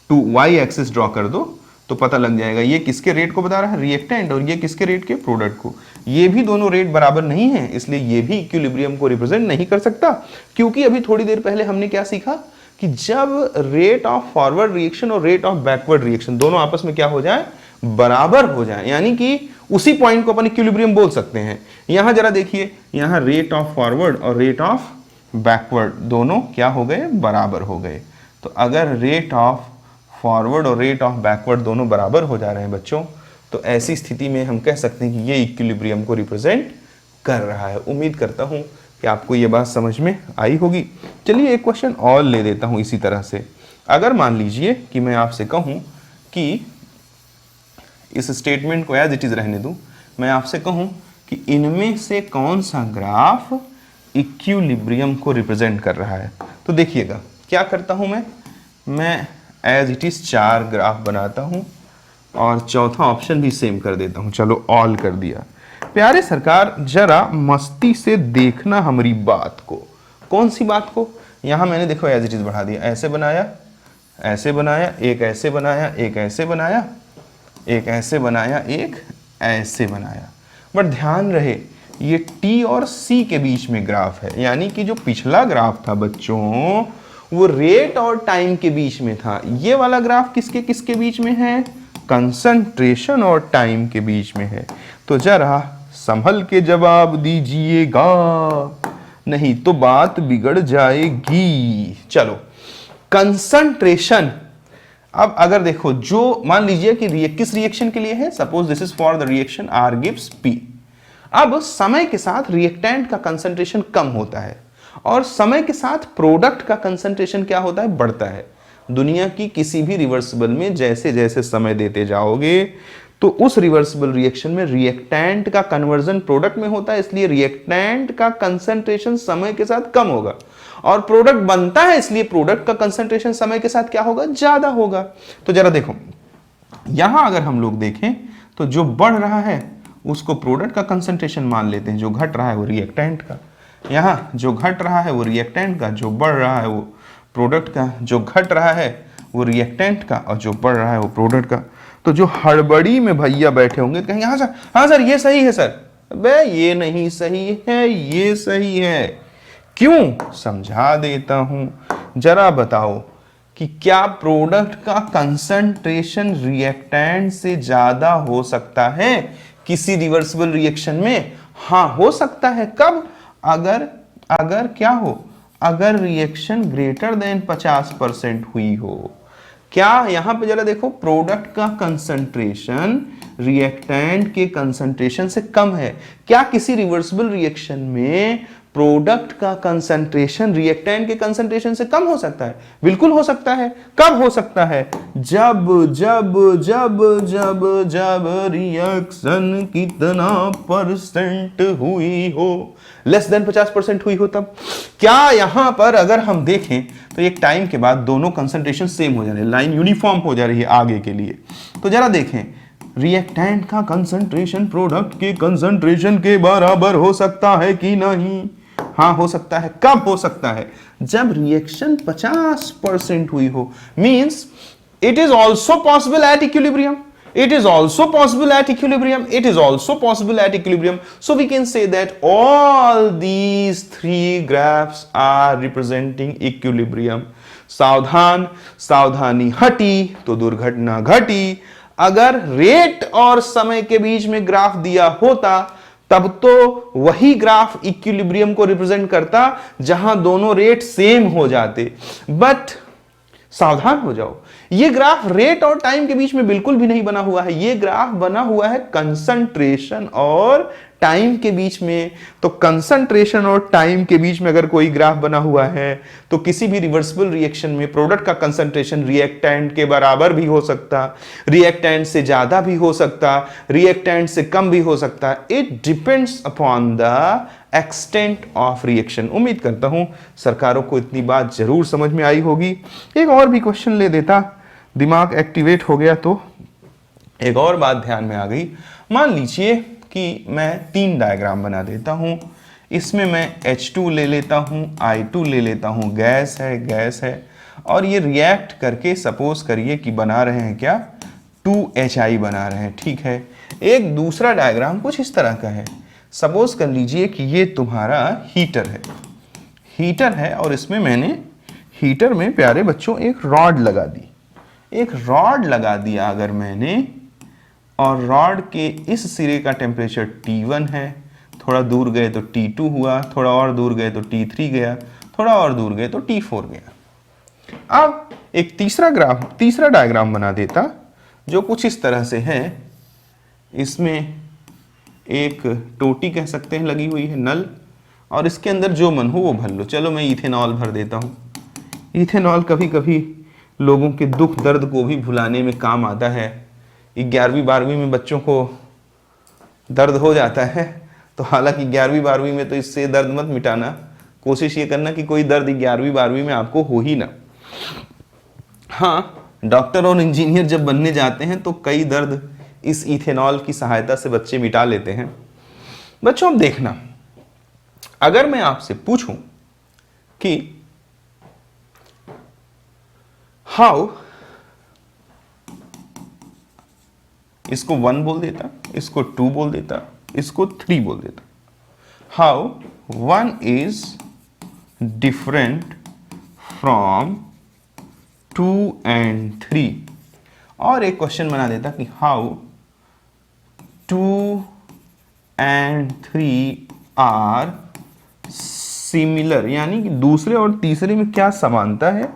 to Y axis draw कर दो तो पता लग जाएगा ये किसके रेट को बता रहा है, रिएक्टेंट, और ये किसके रेट के, प्रोडक्ट को। ये भी दोनों रेट बराबर नहीं है, इसलिए ये भी इक्विलिब्रियम को रिप्रेजेंट नहीं कर सकता। क्योंकि अभी थोड़ी देर पहले हमने क्या सीखा कि जब रेट ऑफ फॉरवर्ड रिएक्शन और रेट ऑफ बैकवर्ड रिएक्शन दोनों आपस में क्या हो जाए, बराबर हो जाए, यानी कि उसी पॉइंट को अपन इक्विलिब्रियम बोल सकते हैं। यहां जरा देखिए, यहां रेट ऑफ फॉरवर्ड और रेट ऑफ बैकवर्ड दोनों क्या हो गए, बराबर हो गए। तो अगर रेट ऑफ फॉरवर्ड और रेट ऑफ बैकवर्ड दोनों बराबर हो जा रहे हैं बच्चों, तो ऐसी स्थिति में हम कह सकते हैं कि ये इक्विलिब्रियम को रिप्रेजेंट कर रहा है। उम्मीद करता हूं कि आपको ये बात समझ में आई होगी। चलिए एक क्वेश्चन और ले देता हूं इसी तरह से। अगर मान लीजिए कि मैं आपसे कहूं कि इस स्टेटमेंट को एज इट इज रहने दूं, मैं आपसे कहूं कि इनमें से कौन सा ग्राफ इक्विलिब्रियम को रिप्रेजेंट कर रहा है, तो देखिएगा क्या करता हूं मैं एज इट इज 4 ग्राफ बनाता हूं और चौथा ऑप्शन भी सेम कर देता हूं। चलो ऑल कर दिया। प्यारे सरकार जरा मस्ती से देखना हमारी बात को। कौन सी बात को, यहां मैंने देखो एज इट इज बढ़ा दिया, ऐसे बनाया, ऐसे बनाया, एक ऐसे बनाया, एक ऐसे बनाया, एक ऐसे बनाया, एक ऐसे बनाया। बट ध्यान रहे ये T और C के बीच में ग्राफ है, यानी कि जो पिछला ग्राफ था बच्चों वो रेट और टाइम के बीच में था। ये वाला ग्राफ किसके किसके बीच में है, कंसंट्रेशन और टाइम के बीच में है। तो जरा संभल के जवाब दीजिएगा, नहीं तो बात बिगड़ जाएगी। चलो कंसंट्रेशन, अब अगर देखो जो मान लीजिए कि किस रिएक्शन के लिए है, suppose this is for the reaction R gives P। अब समय के साथ रिएक्टेंट का कंसंट्रेशन कम होता है और समय के साथ प्रोडक्ट का कंसंट्रेशन क्या होता है, बढ़ता है। दुनिया की किसी भी रिवर्सिबल में जैसे जैसे समय देते जाओगे तो उस रिवर्सिबल रिएक्शन में रिएक्टेंट का कन्वर्जन प्रोडक्ट में होता है, इसलिए रिएक्टेंट का कंसंट्रेशन समय के साथ कम होगा और प्रोडक्ट बनता है, इसलिए प्रोडक्ट का कंसंट्रेशन समय के साथ क्या होगा, ज्यादा होगा। तो जरा देखो यहां अगर हम लोग देखें तो जो बढ़ रहा है उसको प्रोडक्ट का कंसंट्रेशन मान लेते हैं, जो घट रहा है वो रिएक्टेंट का। यहां जो घट रहा है वो रिएक्टेंट का, जो बढ़ रहा है वो प्रोडक्ट का, जो घट रहा है वो रिएक्टेंट का और जो बढ़ रहा है वो प्रोडक्ट का। तो जो हड़बड़ी में भैया बैठे होंगे कहेंगे हाँ सर ये सही है सर, बे ये नहीं सही है, ये सही है। क्यों, समझा देता हूं। जरा बताओ कि क्या प्रोडक्ट का कंसंट्रेशन रिएक्टेंट से ज्यादा हो सकता है किसी रिवर्सिबल रिएक्शन में? हाँ हो सकता है। कब, अगर क्या हो, अगर रिएक्शन ग्रेटर देन 50% हुई हो। क्या यहां पे जरा देखो प्रोडक्ट का कंसंट्रेशन रिएक्टेंट के कंसंट्रेशन से कम है। क्या किसी रिवर्सिबल रिएक्शन में प्रोडक्ट का कंसंट्रेशन रिएक्टेंट के कंसंट्रेशन से कम हो सकता है? बिल्कुल हो सकता है। कब हो सकता है? जब जब जब जब जब रिएक्शन कितना परसेंट हुई हो, लेस देन 50% हुई हो तब। क्या यहां पर अगर हम देखें तो एक टाइम के बाद दोनों कंसंट्रेशन सेम हो जा रहे हैं, लाइन यूनिफॉर्म हो जा रही है आगे के लिए। तो जरा देखें रिएक्टेंट का कंसंट्रेशन प्रोडक्ट के कंसंट्रेशन के बराबर हो सकता है कि नहीं? हाँ हो सकता है। कब हो सकता है? जब रिएक्शन 50% हुई हो। Means it is also possible at equilibrium. It is also possible at equilibrium. It is also possible at equilibrium. So we can say that all these three graphs are representing equilibrium. सावधान, सावधानी हटी तो दुर्घटना घटी। अगर रेट और समय के बीच में ग्राफ दिया होता तब तो वही ग्राफ इक्विलिब्रियम को रिप्रेजेंट करता जहां दोनों रेट सेम हो जाते। बट सावधान हो जाओ, ये ग्राफ रेट और टाइम के बीच में बिल्कुल भी नहीं बना हुआ है, ये ग्राफ बना हुआ है कंसंट्रेशन और टाइम के बीच में। तो कंसंट्रेशन और टाइम के बीच में अगर कोई ग्राफ बना हुआ है तो किसी भी रिवर्सिबल रिएक्शन में प्रोडक्ट का कंसंट्रेशन रिएक्टेंट के बराबर भी हो सकता, रिएक्टेंट से ज्यादा भी हो सकता, रिएक्टेंट से कम भी हो सकता। It depends upon the extent of reaction. उम्मीद करता हूं सरकारों को इतनी बात जरूर समझ में आई होगी। एक और भी क्वेश्चन ले देता, दिमाग एक्टिवेट हो गया तो एक और बात ध्यान में आ गई। मान लीजिए कि मैं 3 डायग्राम बना देता हूं, इसमें मैं H2 ले लेता हूं, I2 ले लेता हूं, गैस है और ये रिएक्ट करके सपोज करिए कि बना रहे हैं क्या, 2HI बना रहे हैं। ठीक है, एक दूसरा डायग्राम कुछ इस तरह का है। सपोज कर लीजिए कि ये तुम्हारा हीटर है और इसमें मैंने हीटर में प्यारे बच्चों एक रॉड लगा दी। एक रॉड लगा दिया अगर मैंने, और रॉड के इस सिरे का टेम्परेचर T1 है, थोड़ा दूर गए तो T2 हुआ, थोड़ा और दूर गए तो T3 गया, थोड़ा और दूर गए तो T4 गया। अब एक तीसरा डायग्राम बना देता जो कुछ इस तरह से है। इसमें एक टोटी कह सकते हैं लगी हुई है, नल, और इसके अंदर जो मन हो वो भर लो। चलो मैं इथेनॉल भर देता हूँ। इथेनॉल कभी कभी लोगों के दुख दर्द को भी भुलाने में काम आता है। 11वीं 12वीं में बच्चों को दर्द हो जाता है, तो हालांकि 11वीं 12वीं में तो इससे दर्द मत मिटाना, कोशिश ये करना कि कोई दर्द 11वीं 12वीं में आपको हो ही ना। हाँ, डॉक्टर और इंजीनियर जब बनने जाते हैं तो कई दर्द इस इथेनॉल की सहायता से बच्चे मिटा लेते हैं। बच्चों अब देखना, अगर मैं आपसे पूछूं कि हाउ, इसको 1 बोल देता, इसको 2 बोल देता, इसको 3 बोल देता। How 1 is different from 2 and 3। और एक क्वेश्चन बना देता कि हाउ 2 and 3 आर सिमिलर, यानी कि दूसरे और तीसरे में क्या समानता है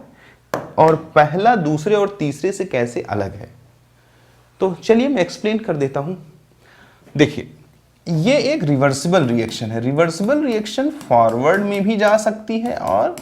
और पहला दूसरे और तीसरे से कैसे अलग है। तो चलिए मैं एक्सप्लेन कर देता हूं। देखिए, ये एक रिवर्सिबल रिएक्शन है। रिवर्सिबल रिएक्शन फॉरवर्ड में भी जा सकती है और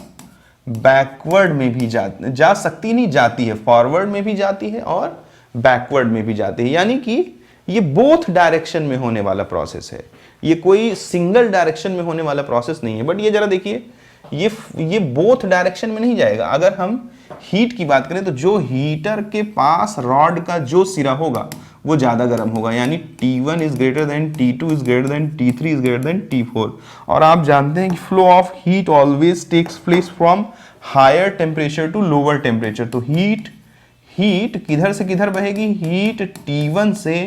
बैकवर्ड में भी जा सकती नहीं, जाती है। फॉरवर्ड में भी जाती है और बैकवर्ड में भी जाती है, यानी कि ये बोथ डायरेक्शन में होने वाला प्रोसेस है। ये कोई सिंगल डायरेक्शन में होने वाला प्रोसेस नहीं है। बट ये जरा देखिए, ये बोथ डायरेक्शन में नहीं जाएगा। अगर हम हीट की बात करें तो जो हीटर के पास रॉड का जो सिरा होगा वो ज्यादा गर्म होगा, यानी T1 is greater than T2 is greater than T3 is greater than T4। और आप जानते हैं कि flow of heat always takes place from higher temperature to lower temperature. तो हीट किधर से किधर बहेगी, हीट T1 से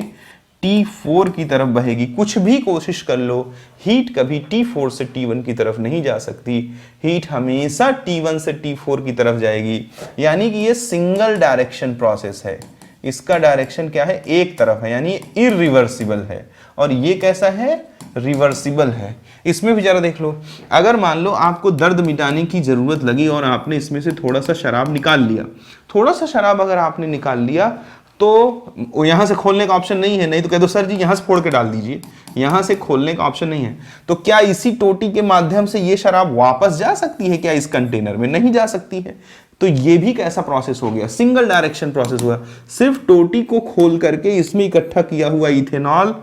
T4 की तरफ बहेगी। कुछ भी कोशिश कर लो, हीट कभी T4 से T1 की तरफ नहीं जा सकती। हीट हमेशा T1 से T4 की तरफ जाएगी, यानी कि ये सिंगल डायरेक्शन प्रोसेस है। इसका डायरेक्शन क्या है, एक तरफ है, यानी इररिवर्सिबल है। और ये कैसा है, रिवर्सिबल है। इसमें भी जरा देख लो, अगर मान लो आपको दर्द मिटाने की जरूरत लगी और आपने इसमें से थोड़ा सा शराब निकाल लिया, थोड़ा सा शराब अगर आपने निकाल लिया तो यहां से खोलने का ऑप्शन नहीं है। नहीं तो कह दो सर जी यहां से फोड़ के डाल दीजिए, यहां से खोलने का ऑप्शन नहीं है। तो क्या इसी टोटी के माध्यम से ये शराब वापस जा सकती है क्या इस कंटेनर में? नहीं जा सकती है। तो ये भी कैसा प्रोसेस हो गया, सिंगल डायरेक्शन प्रोसेस हुआ। सिर्फ टोटी को खोल करके इसमें इकट्ठा किया हुआ इथेनॉल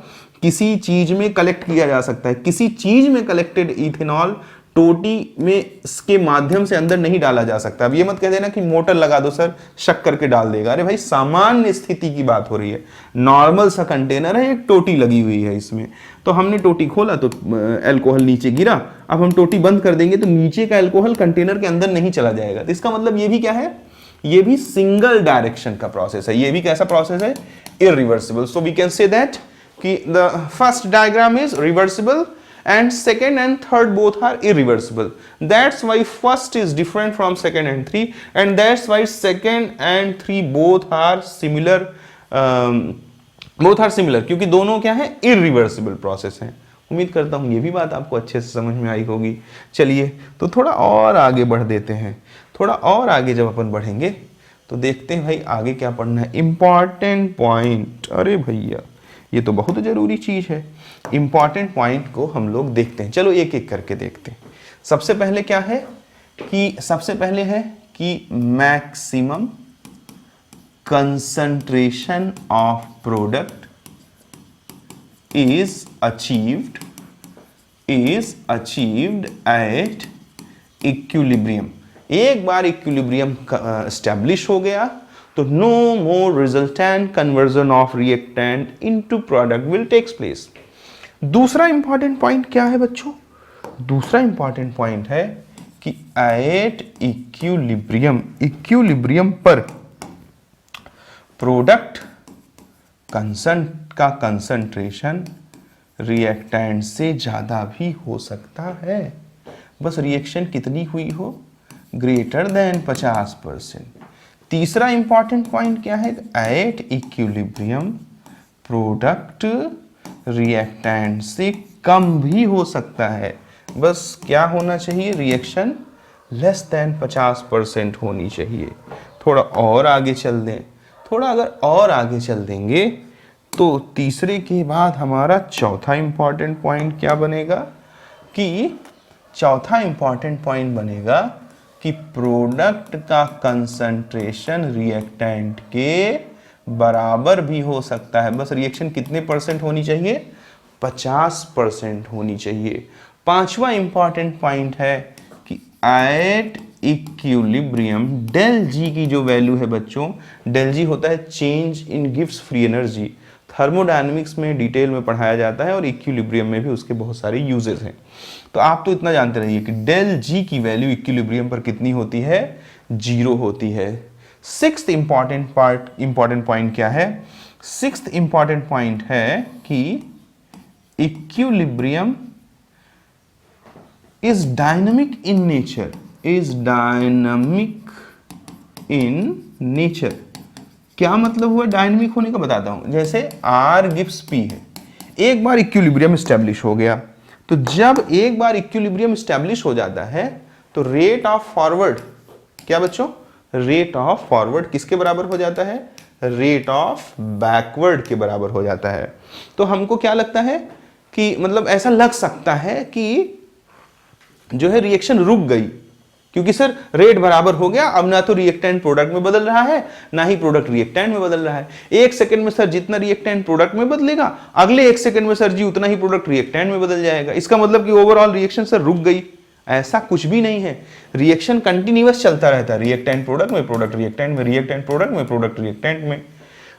किसी चीज में कलेक्ट किया जा सकता है। किसी चीज में कलेक्टेड इथेनॉल टोटी में इसके माध्यम से अंदर नहीं डाला जा सकता। अब ये मत कह देना कि मोटर लगा दो सर, शक करके डाल देगा। अरे भाई, सामान्य स्थिति की बात हो रही है। नॉर्मल सा कंटेनर है, एक टोटी लगी हुई है इसमें। तो हमने टोटी खोला तो अल्कोहल नीचे गिरा। अब हम टोटी बंद कर देंगे तो नीचे का अल्कोहल कंटेनर के अंदर नहीं चला जाएगा। तो इसका मतलब ये भी क्या है, ये भी सिंगल डायरेक्शन का प्रोसेस है, ये भी कैसा प्रोसेस है, irreversible. So we can say that कि the first diagram is reversible and second and third both are irreversible. That's why first is different from second and three, and that's why second and three both are similar, क्योंकि दोनों क्या है, irreversible process है। उम्मीद करता हूँ ये भी बात आपको अच्छे से समझ में आई होगी। चलिए तो थोड़ा और आगे बढ़ देते हैं। थोड़ा और आगे जब अपन बढ़ेंगे तो देखते हैं भाई आगे क्या पढ़ना है। इंपॉर्टेंट पॉइंट, अरे भैया ये तो बहुत जरूरी चीज है। इंपॉर्टेंट पॉइंट को हम लोग देखते हैं, चलो एक एक करके देखते हैं। सबसे पहले क्या है कि maximum concentration of product is achieved at equilibrium. एक बार इक्विलिब्रियम एस्टैब्लिश हो गया तो no more resultant conversion of reactant into product will takes place. दूसरा इंपॉर्टेंट पॉइंट क्या है बच्चों? दूसरा इंपॉर्टेंट पॉइंट है कि एट इक्विलिब्रियम पर प्रोडक्ट का कंसंट्रेशन रिएक्टेंट से ज्यादा भी हो सकता है, बस रिएक्शन कितनी हुई हो, ग्रेटर देन 50%। तीसरा इंपॉर्टेंट पॉइंट क्या है? एट इक्विलिब्रियम प्रोडक्ट रिएक्टेंट से कम भी हो सकता है, बस क्या होना चाहिए, रिएक्शन लेस देन 50% होनी चाहिए। थोड़ा और आगे चल दें, थोड़ा अगर और आगे चल देंगे तो तीसरे के बाद हमारा चौथा इंपॉर्टेंट पॉइंट क्या बनेगा कि प्रोडक्ट का कंसंट्रेशन रिएक्टेंट के बराबर भी हो सकता है, बस रिएक्शन कितने परसेंट होनी चाहिए, 50% होनी चाहिए। पांचवा इंपॉर्टेंट पॉइंट है कि एट इक्विलिब्रियम डेल जी की जो वैल्यू है बच्चों, डेल जी होता है change in Gibbs free energy. Thermodynamics में डिटेल में पढ़ाया जाता है और इक्विलिब्रियम में भी उसके बहुत सारे यूजेस हैं। तो आप तो इतना जानते रहिए कि डेल जी की वैल्यू इक्विलिब्रियम पर कितनी होती है, 0 होती है। सिक्स्थ इंपॉर्टेंट पॉइंट क्या है? सिक्स्थ इंपॉर्टेंट पॉइंट है कि equilibrium is dynamic in nature. क्या मतलब हुआ डायनामिक होने का, बताता हूं। जैसे आर गिव्स पी है, एक बार इक्विलिब्रियम एस्टेब्लिश हो गया, तो जब एक बार इक्विलिब्रियम एस्टेब्लिश हो जाता है तो रेट ऑफ फॉरवर्ड, क्या बच्चों, रेट ऑफ फॉरवर्ड किसके बराबर हो जाता है, रेट ऑफ बैकवर्ड के बराबर हो जाता है। तो हमको क्या लगता है कि मतलब ऐसा लग सकता है कि जो है रिएक्शन रुक गई, क्योंकि सर रेट बराबर हो गया, अब ना तो रिएक्टेंट प्रोडक्ट में बदल रहा है ना ही प्रोडक्ट रिएक्टेंट में बदल रहा है। एक सेकंड में सर जितना रिएक्टेंट प्रोडक्ट में बदलेगा, अगले एक सेकंड में सर जी उतना ही प्रोडक्ट रिएक्टेंट में बदल जाएगा। इसका मतलब कि ओवरऑल रिएक्शन सर रुक गई, ऐसा कुछ भी नहीं है। रिएक्शन कंटिन्यूअस चलता रहता है, रिएक्टेंट प्रोडक्ट में, प्रोडक्ट रिएक्टेंट में, रिएक्टेंट प्रोडक्ट में, प्रोडक्ट रिएक्टेंट में।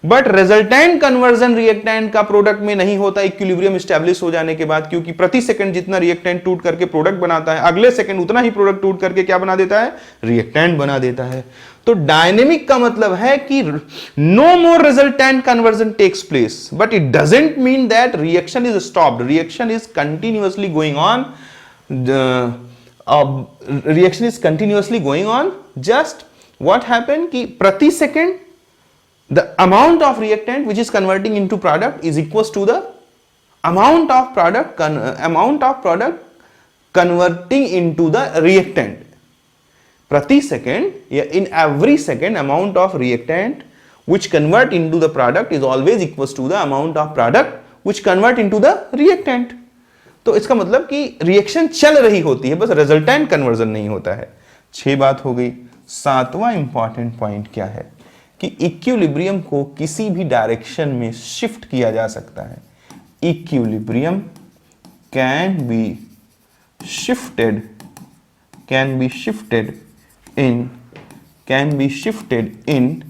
बट रिजल्टेंट कन्वर्जन रिएक्टेंट का प्रोडक्ट में नहीं होता इक्विलिब्रियम एस्टैब्लिश हो जाने के बाद, क्योंकि प्रति सेकंड जितना रिएक्टेंट टूट करके प्रोडक्ट बनाता है, अगले सेकंड उतना ही प्रोडक्ट टूट करके क्या बना देता है, रिएक्टेंट बना देता है। तो डायनेमिक का मतलब है कि no more resultant conversion takes place, but it doesn't mean that reaction is stopped, reaction is continuously going on, reaction is continuously going on. Just what happen कि प्रति second the amount of reactant which is converting into product is equals to the amount of product converting into the reactant. प्रति सेकेंड या in every second amount of reactant which convert into the product is always equals to the amount of product which convert into the reactant. तो इसका मतलब कि रिएक्शन चल रही होती है, बस रिजल्टेंट कन्वर्जन नहीं होता है। 6 बात हो गई। सातवां इंपॉर्टेंट पॉइंट क्या है कि इक्विलिब्रियम को किसी भी डायरेक्शन में शिफ्ट किया जा सकता है। Equilibrium can be shifted in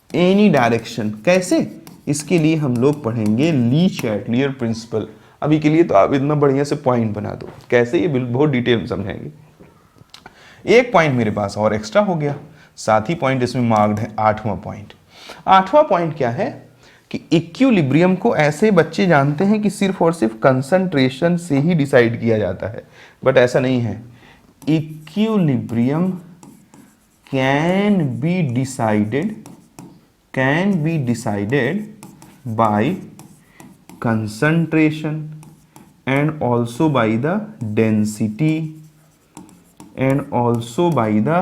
any direction. कैसे? इसके लिए हम लोग पढ़ेंगे ली चैटलियर प्रिंसिपल। अभी के लिए तो आप इतना बढ़िया से पॉइंट बना दो, कैसे ये बहुत डिटेल में समझाएंगे। एक पॉइंट मेरे पास और एक्स्ट्रा हो गया। साथ ही पॉइंट इसमें मार्क्ड है 8वां पॉइंट। 8वां पॉइंट क्या है कि इक्विलिब्रियम को ऐसे बच्चे जानते हैं कि सिर्फ और सिर्फ कंसंट्रेशन से ही डिसाइड किया जाता है, बट ऐसा नहीं है। Equilibrium can be decided by concentration and also by the density and also by the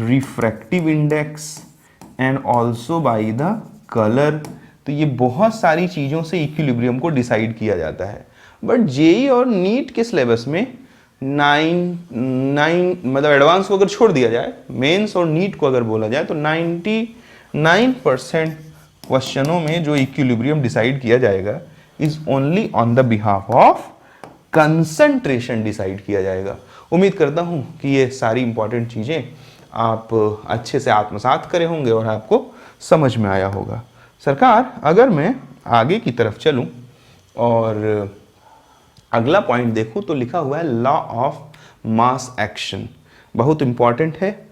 refractive index and also by the color। तो ये बहुत सारी चीज़ों से इक्विलिब्रियम को डिसाइड किया जाता है। बट जेई और नीट के सिलेबस में 9 मतलब एडवांस को अगर छोड़ दिया जाए, मेंस और नीट को अगर बोला जाए तो 99% क्वेश्चनों में जो इक्विलिब्रियम डिसाइड किया जाएगा is only on the behalf of concentration decide किया जाएगा। उम्मीद करता हूं कि ये सारी इंपॉर्टेंट चीजें आप अच्छे से आत्मसात करे होंगे और आपको समझ में आया होगा। सरकार, अगर मैं आगे की तरफ चलूं और अगला पॉइंट देखूं तो लिखा हुआ है लॉ ऑफ मास एक्शन, बहुत इंपॉर्टेंट है।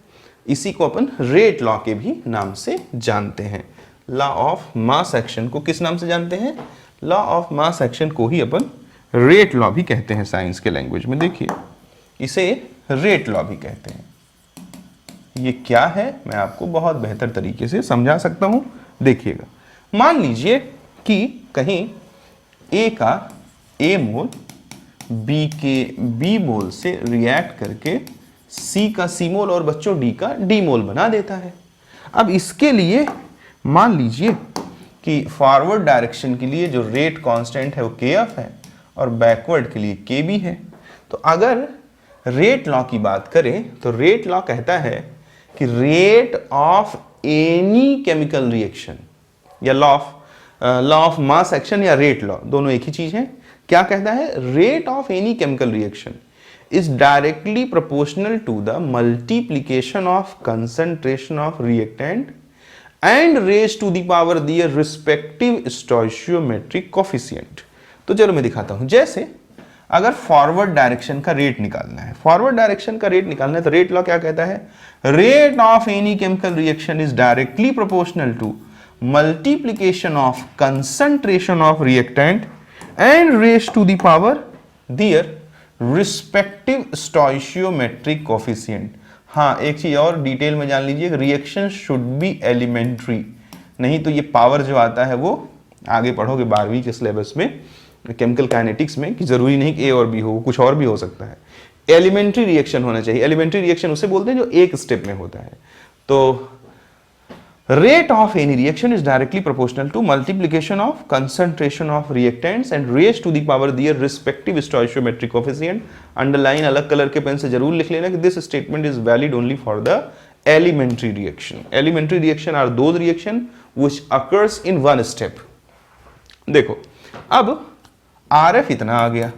इसी को अपन रेट लॉ के भी नाम से जानते हैं। लॉ ऑफ मास एक्शन को किस नाम से जानते हैं? लॉ ऑफ मास एक्शन को ही अपन रेट लॉ भी कहते हैं साइंस के लैंग्वेज में। देखिए, इसे रेट लॉ भी कहते हैं। ये क्या है मैं आपको बहुत बेहतर तरीके से समझा सकता हूं, देखिएगा। मान लीजिए कि कहीं ए का ए मोल बी के बी मोल से रिएक्ट करके सी का सी मोल और बच्चों डी का डी मोल बना देता है। अब इसके लिए मान लीजिए कि फॉरवर्ड डायरेक्शन के लिए जो रेट कांस्टेंट है वो KF है और बैकवर्ड के लिए KB है। तो अगर रेट लॉ की बात करें तो रेट लॉ कहता है कि rate of any chemical reaction, या लॉ ऑफ मास एक्शन या रेट लॉ दोनों एक ही चीज है। क्या कहता है? Rate of any chemical reaction is directly proportional to the multiplication of concentration of reactant and raised to the power their respective stoichiometric coefficient। तो चलो मैं दिखाता हूं। जैसे अगर फॉरवर्ड डायरेक्शन का रेट निकालना है, फॉरवर्ड डायरेक्शन का रेट निकालना है तो रेट लॉ क्या कहता है? Rate of any chemical reaction is directly proportional to multiplication of concentration of reactant and raised to the power their respective stoichiometric coefficient. हाँ, एक चीज और डिटेल में जान लीजिए, रिएक्शन शुड बी एलिमेंट्री, नहीं तो ये पावर जो आता है वो आगे पढ़ोगे 12वीं के सिलेबस में केमिकल काइनेटिक्स में कि जरूरी नहीं कि ए और बी हो, कुछ और भी हो सकता है। एलिमेंट्री रिएक्शन होना चाहिए। एलिमेंट्री रिएक्शन उसे बोलते हैं जो एक स्टेप में होता है। तो rate of any reaction is directly proportional to multiplication of concentration of reactants and raised to the power their respective stoichiometric coefficient। underline अलग कलर के पेन से जरूर लिख लेना कि this statement is valid only for the elementary reaction। elementary reaction are those reaction which occurs in one step। देखो, अब RF इतना आ गया।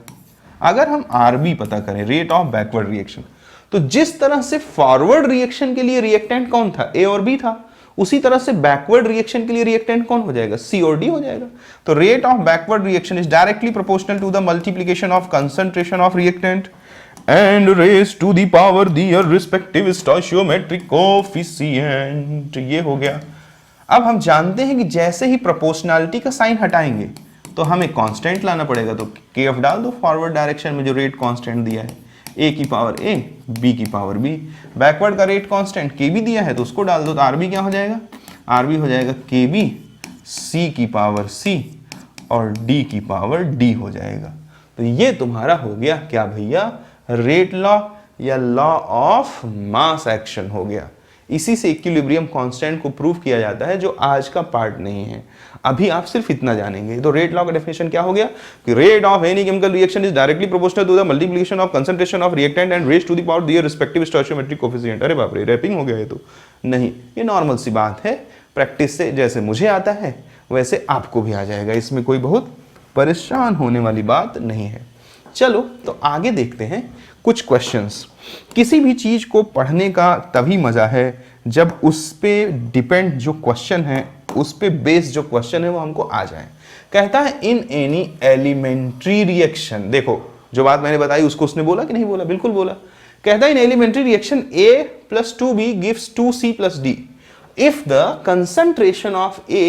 अगर हम RB पता करें, रेट ऑफ बैकवर्ड रिएक्शन, तो जिस तरह से फॉरवर्ड रिएक्शन के लिए रिएक्टेंट कौन था? A और B था। उसी तरह से बैकवर्ड रिएक्शन के लिए रिएक्टेंट कौन हो जाएगा? C और D हो जाएगा। तो rate of backward reaction is directly proportional to the multiplication of concentration of reactant and raised to the power their respective stoichiometric coefficient. ये हो गया। अब हम जानते हैं कि जैसे ही प्रोपोर्शनैलिटी का साइन हटाएंगे तो हमें कांस्टेंट लाना पड़ेगा। तो KF डाल दो फॉरवर्ड डायरेक्शन में जो रेट कांस्टेंट दिया है, A की पावर A, B की पावर B। बैकवर्ड का रेट कांस्टेंट KB दिया है तो उसको डाल दो। तो RB क्या हो जाएगा? RB हो जाएगा KB C की पावर C और D की पावर D हो जाएगा। तो ये तुम्हारा हो गया क्या भैया? रेट लॉ या लॉ ऑफ मास एक्शन हो गया। इसी से इक्विलिब्रियम कांस्टेंट को प्रूव किया जाता है, जो आज का पार्ट नहीं है। अभी आप सिर्फ इतना जानेंगे। तो रेट लॉ का डेफिनेशन क्या हो गया कि rate of any chemical reaction is directly proportional to the multiplication of concentration of reactant and raised to the power their respective stoichiometric coefficient. अरे बाप रे, रैपिंग हो गया ये तो। नहीं, ये नॉर्मल सी बात है। प्रैक्टिस से जैसे मुझे आता है वैसे आपको भी आ जाएगा। इसमें कोई बहुत परेशान होने वाली बात नहीं है। चलो तो आगे देखते हैं कुछ क्वेश्चंस। किसी भी चीज को पढ़ने का तभी मजा है जब उस पे डिपेंड जो क्वेश्चन है, उस पे बेस जो क्वेश्चन है वो हमको आ जाए। कहता है इन एनी एलिमेंट्री रिएक्शन। देखो, जो बात मैंने बताई उसको उसने बोला कि नहीं बोला? बिल्कुल बोला कहता है in elementary reaction A plus 2B gives 2C plus D if the concentration of A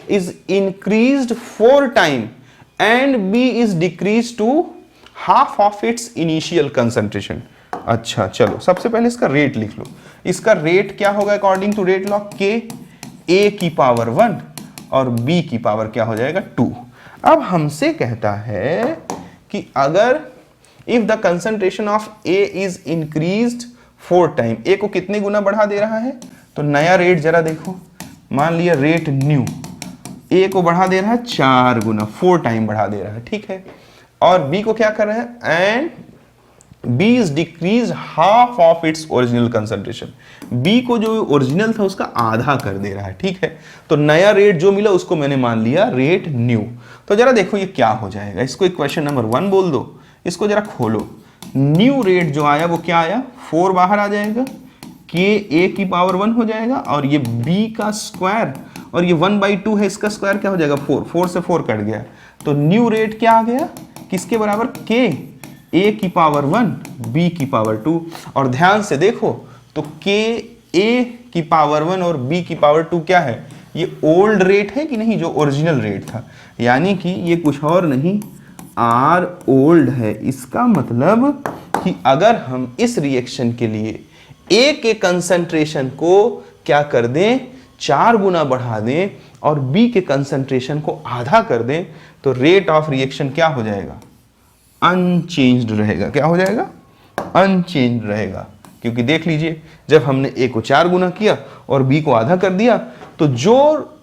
is increased 4 times and B is decreased to half of its initial concentration। अच्छा चलो सबसे पहले इसका रेट लिख लो। इसका रेट क्या होगा according to rate law? K A की पावर 1 और B की पावर क्या हो जाएगा 2। अब हमसे कहता है कि अगर if the concentration of A is increased 4 time, A को कितने गुना बढ़ा दे रहा है? तो नया रेट जरा देखो, मान लिया रेट न्यू, A को बढ़ा दे रहा है 4 गुना, 4 टाइम बढ़ा दे रहा है, ठीक है। और B को क्या कर रहा है? And B is decrease half of its original concentration, B को जो ओरिजिनल था उसका आधा कर दे रहा है, ठीक है। तो नया रेट जो मिला उसको मैंने मान लिया रेट न्यू। तो जरा देखो ये क्या हो जाएगा, इसको इक्वेशन नंबर 1 बोल दो, इसको जरा खोलो। न्यू रेट जो आया वो क्या आया? 4 बाहर आ जाएगा, के A की पावर 1 हो जाएगा और ये B का स्क्वायर और ये 1/2 है, इसका स्क्वायर क्या हो जाएगा? 4, 4 से 4 कट गया। तो न्यू रेट क्या आ गया? किसके बराबर? के A की पावर 1 B की पावर 2। और ध्यान से देखो तो के A की पावर 1 और B की पावर 2 क्या है? ये ओल्ड रेट है कि नहीं, जो ओरिजिनल रेट था, यानी कि ये कुछ और नहीं R ओल्ड है। इसका मतलब कि अगर हम इस रिएक्शन के लिए A के कंसंट्रेशन को क्या कर दें? 4 गुना बढ़ा दें और B के कंसंट्रेशन को आधा कर दें, तो रेट ऑफ रिएक्शन क्या हो जाएगा? अनचेंज्ड रहेगा। क्या हो जाएगा? अनचेंज्ड रहेगा। क्योंकि देख लीजिए जब हमने A को 4 गुना किया और B को आधा कर दिया, तो जो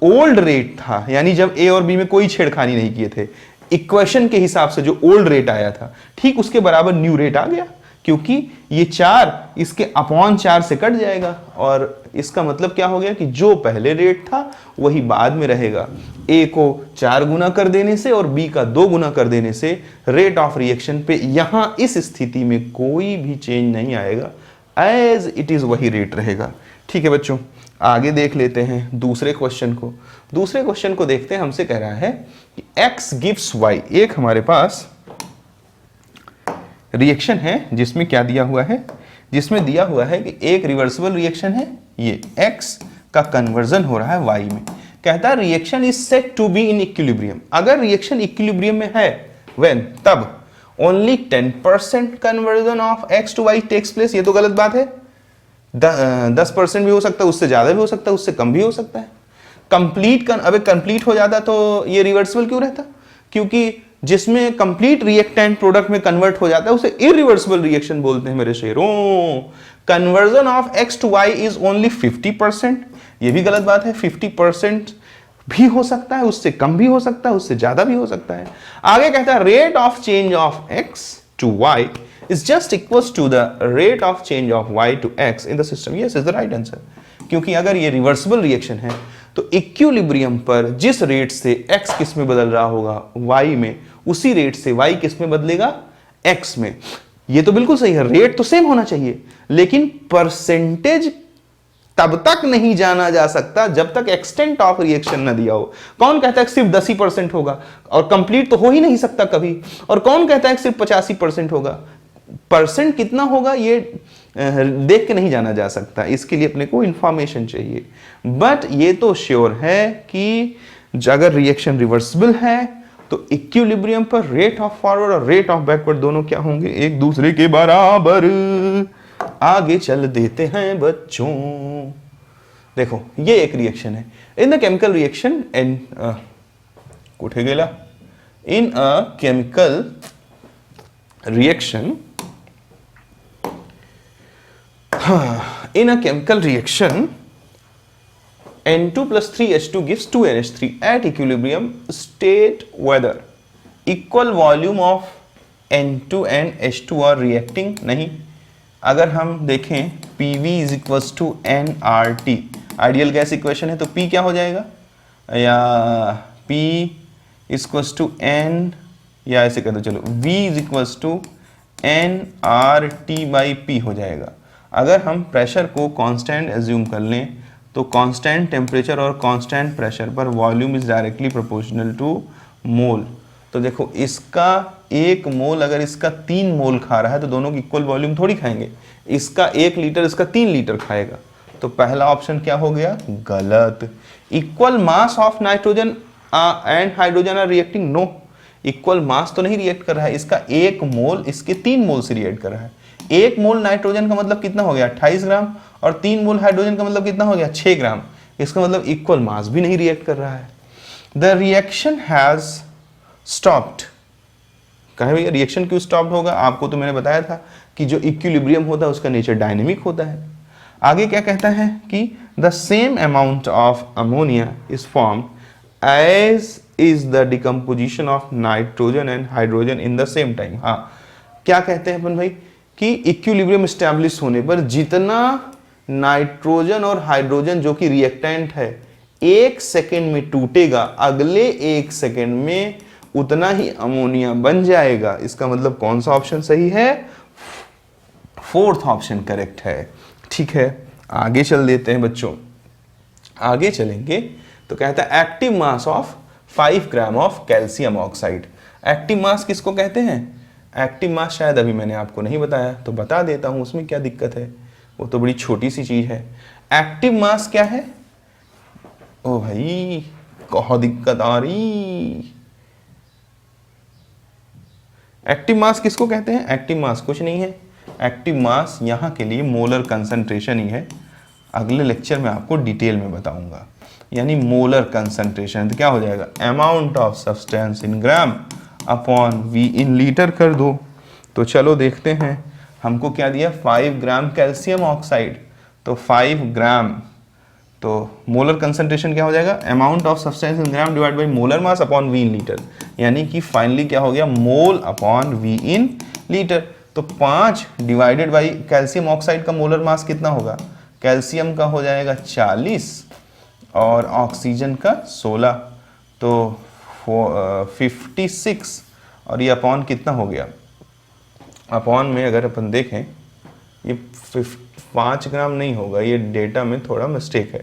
ओल्ड रेट था, यानी जब A और B में कोई छेड़खानी नहीं किए थे, इक्वेशन के हिसाब से जो ओल्ड रेट आया था, ठीक उसके बराबर न्यू रेट आ गया, क्योंकि ये 4 इसके अपॉन 4 से कट जाएगा। और इसका मतलब क्या हो गया कि जो पहले रेट था वही बाद में रहेगा। A को 4 गुना कर देने से और B का 2 गुना कर देने से रेट ऑफ रिएक्शन पे यहां इस स्थिति में कोई भी चेंज नहीं आएगा, एज इट इज वही रेट रहेगा। ठीक है बच्चों, आगे देख लेते हैं दूसरे क्वेश्चन को। दूसरे क्वेश्चन को देखते हैं, हमसे कह रहा है कि x गिव्स y। एक हमारे पास रिएक्शन है जिसमें क्या दिया हुआ है? जिसमें दिया हुआ है कि एक रिवर्सिबल रिएक्शन है, ये x का कन्वर्जन हो रहा है y में। कहता है reaction is set to be in equilibrium. अगर रिएक्शन इक्विलिब्रियम में है, व्हेन, तब only 10% conversion of x to y takes place. ये तो गलत बात है, 10% भी हो सकता है, उससे ज्यादा भी हो सकता है, उससे कम भी हो सकता है। कंप्लीट हो जाता तो ये रिवर्सिबल क्यों रहता? क्योंकि जिसमें कंप्लीट रिएक्टेंट प्रोडक्ट में कन्वर्ट हो जाता है उसे इरिवर्सिबल रिएक्शन बोलते हैं मेरे शेरों। Conversion of x to y is only 50%। ये भी गलत बात है, 50% भी हो सकता है, उससे कम भी हो सकता है, उससे ज्यादा भी हो सकता है। आगे कहता है rate of change of x to y is just equals to the rate of change of y to x in the system. Yes is the right answer. क्योंकि अगर ये रिवर्सिबल रिएक्शन है तो इक्विलिब्रियम पर जिस रेट से x किस में बदल रहा होगा y में, उसी रेट से y किस में बदलेगा? x में। ये तो बिल्कुल सही है, रेट तो सेम होना चाहिए, लेकिन परसेंटेज तब तक नहीं जाना जा सकता जब तक एक्सटेंट ऑफ रिएक्शन न दिया हो। कौन कहता है सिर्फ 10% होगा और कंप्लीट तो हो ही नहीं सकता कभी, और कौन कहता है सिर्फ 85% होगा? परसेंट कितना होगा ये देख के नहीं जाना जा सकता, इसके लिए अपने को इंफॉर्मेशन चाहिए। बट ये तो श्योर है कि अगर रिएक्शन रिवर्सिबल है तो इक्विलिब्रियम पर रेट ऑफ फॉरवर्ड और रेट ऑफ बैकवर्ड दोनों क्या होंगे? एक दूसरे के बराबर। आगे चल देते हैं बच्चों। देखो ये एक रिएक्शन है। In the chemical reaction and कुठे गेला? In a chemical reaction, in a chemical reaction N2 plus 3H2 gives 2NH3 at equilibrium state whether equal volume of N2 and H2 are reacting। नहीं, अगर हम देखें PV is equals to nRT, ideal gas equation है, तो P क्या हो जाएगा? या P is equals to N, या ऐसे कर दो चलो, V is equals to nRT by P हो जाएगा। अगर हम प्रेशर को कांस्टेंट एज्यूम कर लें तो कांस्टेंट टेम्परेचर और कांस्टेंट प्रेशर पर volume is directly proportional to mole. तो देखो इसका 1 मोल अगर इसका 3 मोल खा रहा है तो दोनों की इक्वल वॉल्यूम थोड़ी खाएंगे, इसका 1 लीटर इसका 3 लीटर खाएगा। तो पहला ऑप्शन क्या हो गया, गलत। Equal mass of nitrogen and hydrogen are reacting, no, equal mass तो नहीं रिएक्ट कर रहा है, इसका 1 मोल इसके 3 मोल से रिएक्ट कर रहा है। 1 मोल नाइट्रोजन का मतलब कितना हो गया 28 ग्राम, और 3 मोल हाइड्रोजन का मतलब कितना हो गया 6 ग्राम। इसका मतलब इक्वल मास भी नहीं रिएक्ट कर रहा है। The reaction has stopped. कहे भैया रिएक्शन क्यों स्टॉप्ड होगा, आपको तो मैंने बताया था कि जो इक्विलिब्रियम होता है उसका नेचर डायनेमिक होता है। आगे क्या कहता है कि the same amount of ammonia is formed as is the decomposition of nitrogen and hydrogen in the same time. हाँ, क्या कहते हैं अपन भाई कि इक्विलिब्रियम एस्टैब्लिश होने पर जितना नाइट्रोजन और हाइड्रोजन जो कि रिएक्टेंट है 1 सेकेंड में टूटेगा, अगले 1 सेकेंड में उतना ही अमोनिया बन जाएगा। इसका मतलब कौन सा ऑप्शन सही है, 4th ऑप्शन करेक्ट है। ठीक है, आगे चल देते हैं बच्चों। आगे चलेंगे तो कहता है active mass of 5 gram of calcium oxide. Active mass किसको कहते हैं, एक्टिव मास शायद अभी मैंने आपको नहीं बताया तो बता देता हूं, उसमें क्या दिक्कत है, वो तो बड़ी छोटी सी चीज है। एक्टिव मास क्या है, ओ भाई कहो दिक्कत आ रही। एक्टिव मास किसको कहते हैं, एक्टिव मास कुछ नहीं है, एक्टिव मास यहाँ के लिए मोलर कंसंट्रेशन ही है। अगले लेक्चर में आपको डिटेल में बताऊंगा। यानी मोलर कंसंट्रेशन तो क्या हो जाएगा, amount of substance in gram upon V in litre कर दो। तो चलो देखते हैं, हमको क्या दिया 5 ग्राम कैल्शियम ऑक्साइड, तो 5 ग्राम, तो मोलर कंसंट्रेशन क्या हो जाएगा, amount of substance in gram divide by molar mass upon V in litre. यानी कि फाइनली क्या हो गया, mole upon V in litre. तो 5 डिवाइडेड बाई कैल्शियम ऑक्साइड का मोलर मास कितना होगा, कैल्शियम का हो जाएगा 40 और ऑक्सीजन का 16, तो 56, और ये अपॉन कितना हो गया, अपॉन में अगर अपन देखें ये 5 ग्राम नहीं होगा, ये डेटा में थोड़ा मिस्टेक है।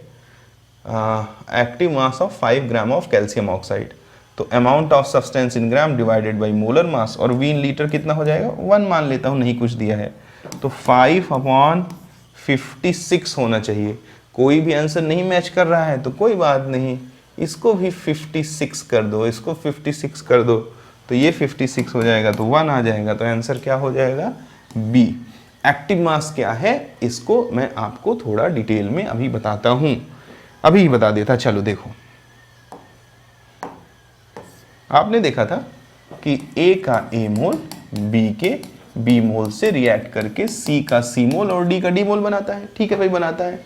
Active mass of 5 gram of calcium oxide, तो amount of substance in gram divided by molar mass, और वी इन लीटर कितना हो जाएगा 1 मान लेता हूँ, नहीं कुछ दिया है, तो 5/56 होना चाहिए। कोई भी आंसर नहीं मैच कर रहा है तो कोई बात नहीं, इसको भी 56 कर दो, इसको 56 कर दो, तो ये 56 हो जाएगा, तो 1 आ जाएगा। तो आंसर क्या हो जाएगा, बी। एक्टिव मास क्या है इसको मैं आपको थोड़ा डिटेल में अभी बताता हूं, अभी बता देता। चलो देखो, आपने देखा था कि A का A मोल B के B मोल से रिएक्ट करके C का C मोल और D का D मोल बनाता है। ठीक है भाई, बनाता है।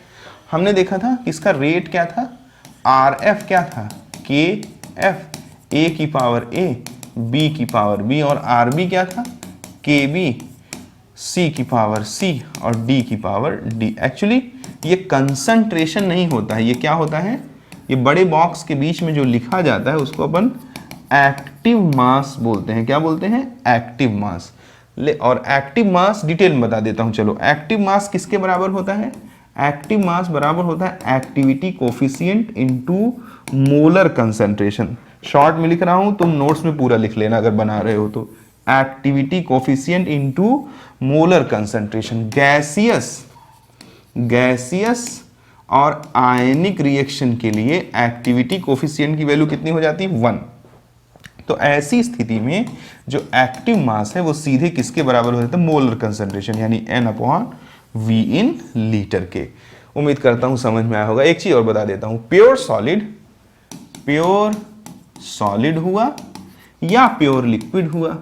हमने देखा था कि इसका रेट क्या था, RF क्या था, KF, A की पावर A, B की पावर B, और RB क्या था, KB, C की पावर C और D की पावर D। एक्चुअली ये कंसंट्रेशन नहीं होता है, ये क्या होता है, ये बड़े बॉक्स के बीच में जो लिखा जाता है उसको अपन एक्टिव मास बोलते हैं। क्या बोलते हैं, एक्टिव मास। और एक्टिव मास डिटेल में बता देता हूं। चलो, एक्टिव मास किसके बराबर होता है, एक्टिव मास बराबर होता है activity coefficient into molar concentration. Short में लिख रहा हूं, तुम नोट्स में पूरा लिख लेना अगर बना रहे हो तो। Activity coefficient into molar concentration. Gaseous और आयनिक रिएक्शन के लिए एक्टिविटी कोफिशिएंट की वैल्यू कितनी हो जाती है, 1। तो ऐसी स्थिति में जो एक्टिव मास है वो सीधे किसके बराबर हो जाता है, मोलर कंसंट्रेशन, यानी N/V इन लीटर के। उम्मीद करता हूं समझ में आया होगा। एक चीज और बता देता हूं, प्योर सॉलिड हुआ या प्योर लिक्विड हुआ,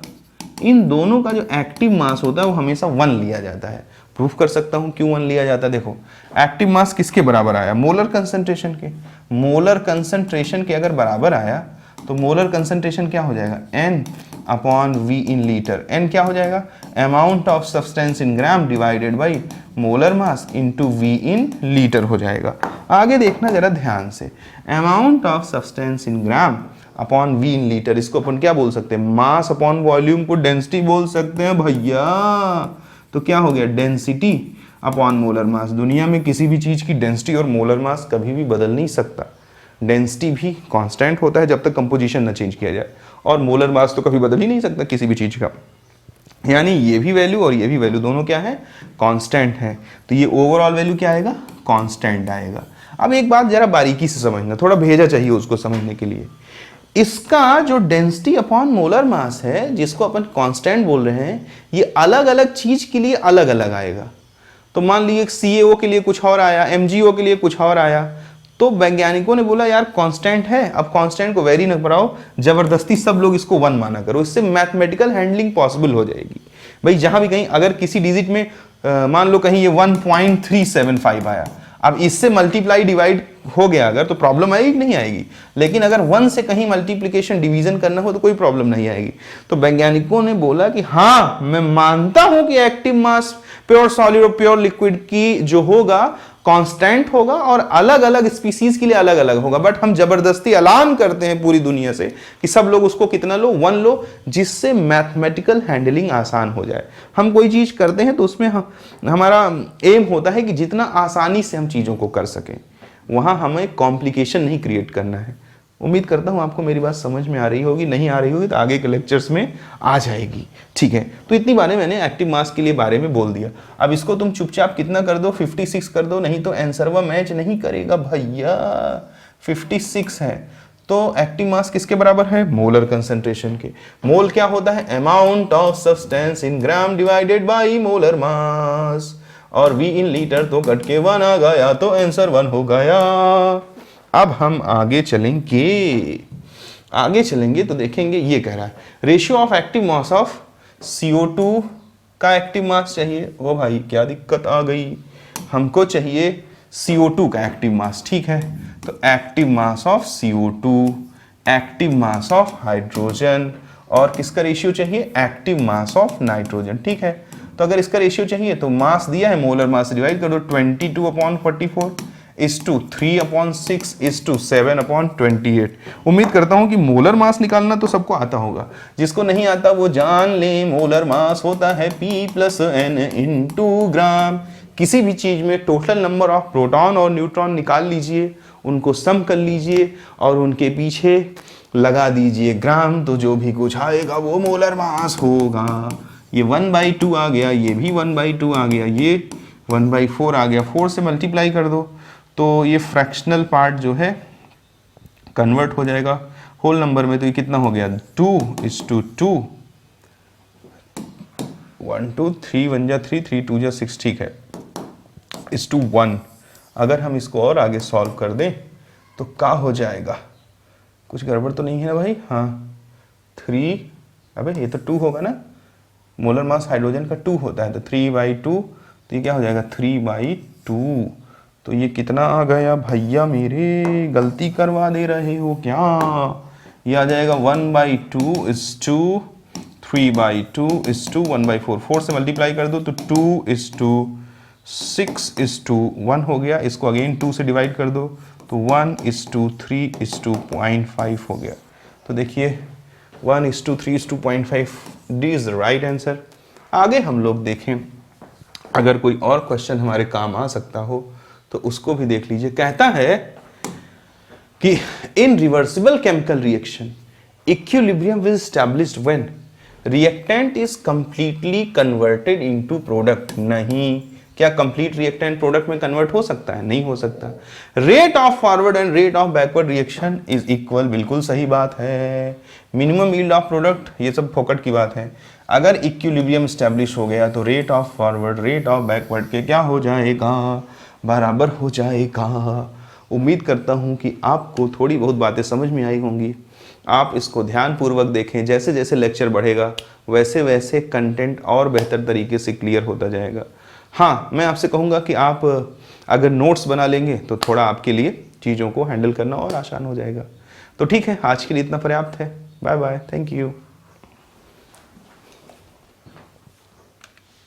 इन दोनों का जो एक्टिव मास होता है वो हमेशा 1 लिया जाता है। प्रूफ कर सकता हूं क्यों 1 लिया जाता है। देखो, एक्टिव मास किसके बराबर आया, मोलर कंसंट्रेशन के। मोलर कंसंट्रेशन के अगर बराबर आया तो मोलर कंसंट्रेशन क्या हो जाएगा, N/V इन लीटर। N क्या हो जाएगा, amount of substance in gram divided by molar mass into V in litre हो जाएगा। आगे देखना जरा ध्यान से, amount of substance in gram upon V in litre, इसको अपन क्या बोल सकते हैं, मास अपॉन वॉल्यूम को डेंसिटी बोल सकते हैं भैया। तो क्या हो गया, डेंसिटी अपॉन मोलर मास। दुनिया में किसी भी चीज की डेंसिटी और मोलर मास कभी भी बदल नहीं सकता। डेंसिटी भी कांस्टेंट होता है जब तक कंपोजिशन ना चेंज किया जाए, और मोलर मास तो कभी बदल ही नहीं सकता किसी भी चीज़ का, यानी ये भी वैल्यू और ये भी वैल्यू दोनों क्या है, कांस्टेंट है। तो ये ओवरऑल वैल्यू क्या आएगा, कांस्टेंट आएगा। अब एक बात जरा बारीकी से समझना, थोड़ा भेजा चाहिए उसको समझने के लिए। इसका जो डेंसिटी अपॉन मोलर मास है, जिसको अपन कांस्टेंट बोल रहे हैं, ये अलग अलग चीज के लिए अलग अलग आएगा। तो मान लीजिए CaO के लिए कुछ और आया, MgO के लिए कुछ और आया, तो वैज्ञानिकों ने बोला यार कांस्टेंट है, अब कांस्टेंट को वेरी न कराओ, जबरदस्ती सब लोग इसको 1 माना करो, इससे मैथमेटिकल हैंडलिंग पॉसिबल हो जाएगी। भाई जहां भी कहीं अगर किसी डिजिट में मान लो कहीं ये 1.375 आया, अब इससे मल्टीप्लाई डिवाइड हो गया अगर, तो प्रॉब्लम आएगी कि नहीं आएगी, लेकिन अगर 1 से कहीं मल्टीप्लिकेशन डिवीजन करना हो तो कोई प्रॉब्लम नहीं आएगी। तो वैज्ञानिकों ने बोला कि हाँ मैं मानता हूं कि एक्टिव मास प्योर सॉलिड और प्योर लिक्विड की जो होगा कांस्टेंट होगा और अलग अलग स्पीसीज के लिए अलग अलग होगा, बट हम जबरदस्ती ऐलान करते हैं पूरी दुनिया से कि सब लोग उसको कितना लो, 1 लो, जिससे मैथमेटिकल हैंडलिंग आसान हो जाए। हम कोई चीज करते हैं तो उसमें हमारा एम होता है कि जितना आसानी से हम चीजों को कर सकें, वहां हमें कॉम्प्लिकेशन नहीं क्रिएट करना है। उम्मीद करता हूं आपको मेरी बात समझ में आ रही होगी, नहीं आ रही होगी तो आगे के लेक्चर्स में आ जाएगी, ठीक है। तो इतनी बातें मैंने एक्टिव मास के लिए बारे में बोल दिया। अब इसको तुम चुपचाप कितना कर दो, 56 कर दो, नहीं तो आंसर वो मैच नहीं करेगा भैया। 56 है तो एक्टिव मास किसके बराबर है, मोलर कंसंट्रेशन के। मोल क्या होता है, amount of substance in gram divided by molar mass, और V इन लीटर तो कट के 1 आ गया, तो आंसर 1 हो गया। अब हम आगे चलेंगे तो देखेंगे, ये कह रहा है ratio of active mass of CO2 का एक्टिव मास चाहिए। ओ भाई क्या दिक्कत आ गई, हमको चाहिए CO2 का एक्टिव मास, ठीक है। तो active mass of CO2, active mass of hydrogen, और किसका रेशियो चाहिए, एक्टिव मास ऑफ नाइट्रोजन, ठीक है। तो अगर इसका रेशियो चाहिए तो मास दिया है, मोलर मास डिवाइड कर दो, 22/44 इज टू 3/6 इज टू 7/28। उम्मीद करता हूं कि मोलर मास निकालना तो सबको आता होगा, जिसको नहीं आता वो जान ले मोलर मास होता है P+N × ग्राम। किसी भी चीज में टोटल नंबर ऑफ प्रोटॉन और न्यूट्रॉन निकाल लीजिए, उनको सम कर लीजिए और उनके पीछे लगा दीजिए ग्राम, तो जो भी कुछ आएगा वो मोलर मास होगा। ये 1/2 आ गया, ये भी 1/2 आ गया, ये 1/4 आ गया, 4 से मल्टीप्लाई कर दो तो ये फ्रैक्शनल पार्ट जो है कन्वर्ट हो जाएगा होल नंबर में। तो ये कितना हो गया, 2:2, 1 2 3 1 जा 3 3 2 जा 6, ठीक है, इज टू 1। अगर हम इसको और आगे सॉल्व कर दें तो क्या हो जाएगा, कुछ गड़बड़ तो नहीं है ना भाई, हाँ 3, अबे ये तो 2 होगा ना, मोलर मास हाइड्रोजन का 2 होता है, तो 3/2, तो ये क्या हो जाएगा 3/2। तो ये कितना आ गया भैया, मेरे गलती करवा दे रहे हो क्या, ये आ जाएगा 1/2 इज टू 3/2 इज टू 1/4, 4 से मल्टीप्लाई कर दो तो 2:6:1 हो गया। इसको अगेन 2 से डिवाइड कर दो तो 1:3:0.5 हो गया। तो देखिए 1:3:0.5, D is the right answer. आगे हम लोग देखें, अगर कोई और क्वेश्चन हमारे काम आ सकता हो तो उसको भी देख लीजिए। कहता है कि इन reversible chemical reaction equilibrium is established when reactant is completely converted into product. नहीं, क्या कंप्लीट रिएक्टेंट प्रोडक्ट में कन्वर्ट हो सकता है, नहीं हो सकता। Rate of forward and rate of backward reaction is equal, बिल्कुल सही बात है। मिनिमम यील्ड ऑफ प्रोडक्ट, ये सब फोकट की बात है। अगर इक्विलिब्रियम स्टैब्लिश हो गया तो rate of forward rate of backward के क्या हो जाएगा, बराबर हो जाएगा। उम्मीद करता हूं कि आपको थोड़ी बहुत बातें समझ में आई होंगी। आप इसको ध्यानपूर्वक देखें, जैसे जैसे लेक्चर बढ़ेगा वैसे वैसे कंटेंट और बेहतर तरीके से क्लियर होता जाएगा। हाँ, मैं आपसे कहूँगा कि आप अगर नोट्स बना लेंगे तो थोड़ा आपके लिए चीज़ों को हैंडल करना और आसान हो जाएगा। तो ठीक है, आज के लिए इतना पर्याप्त है। Bye bye, thank you.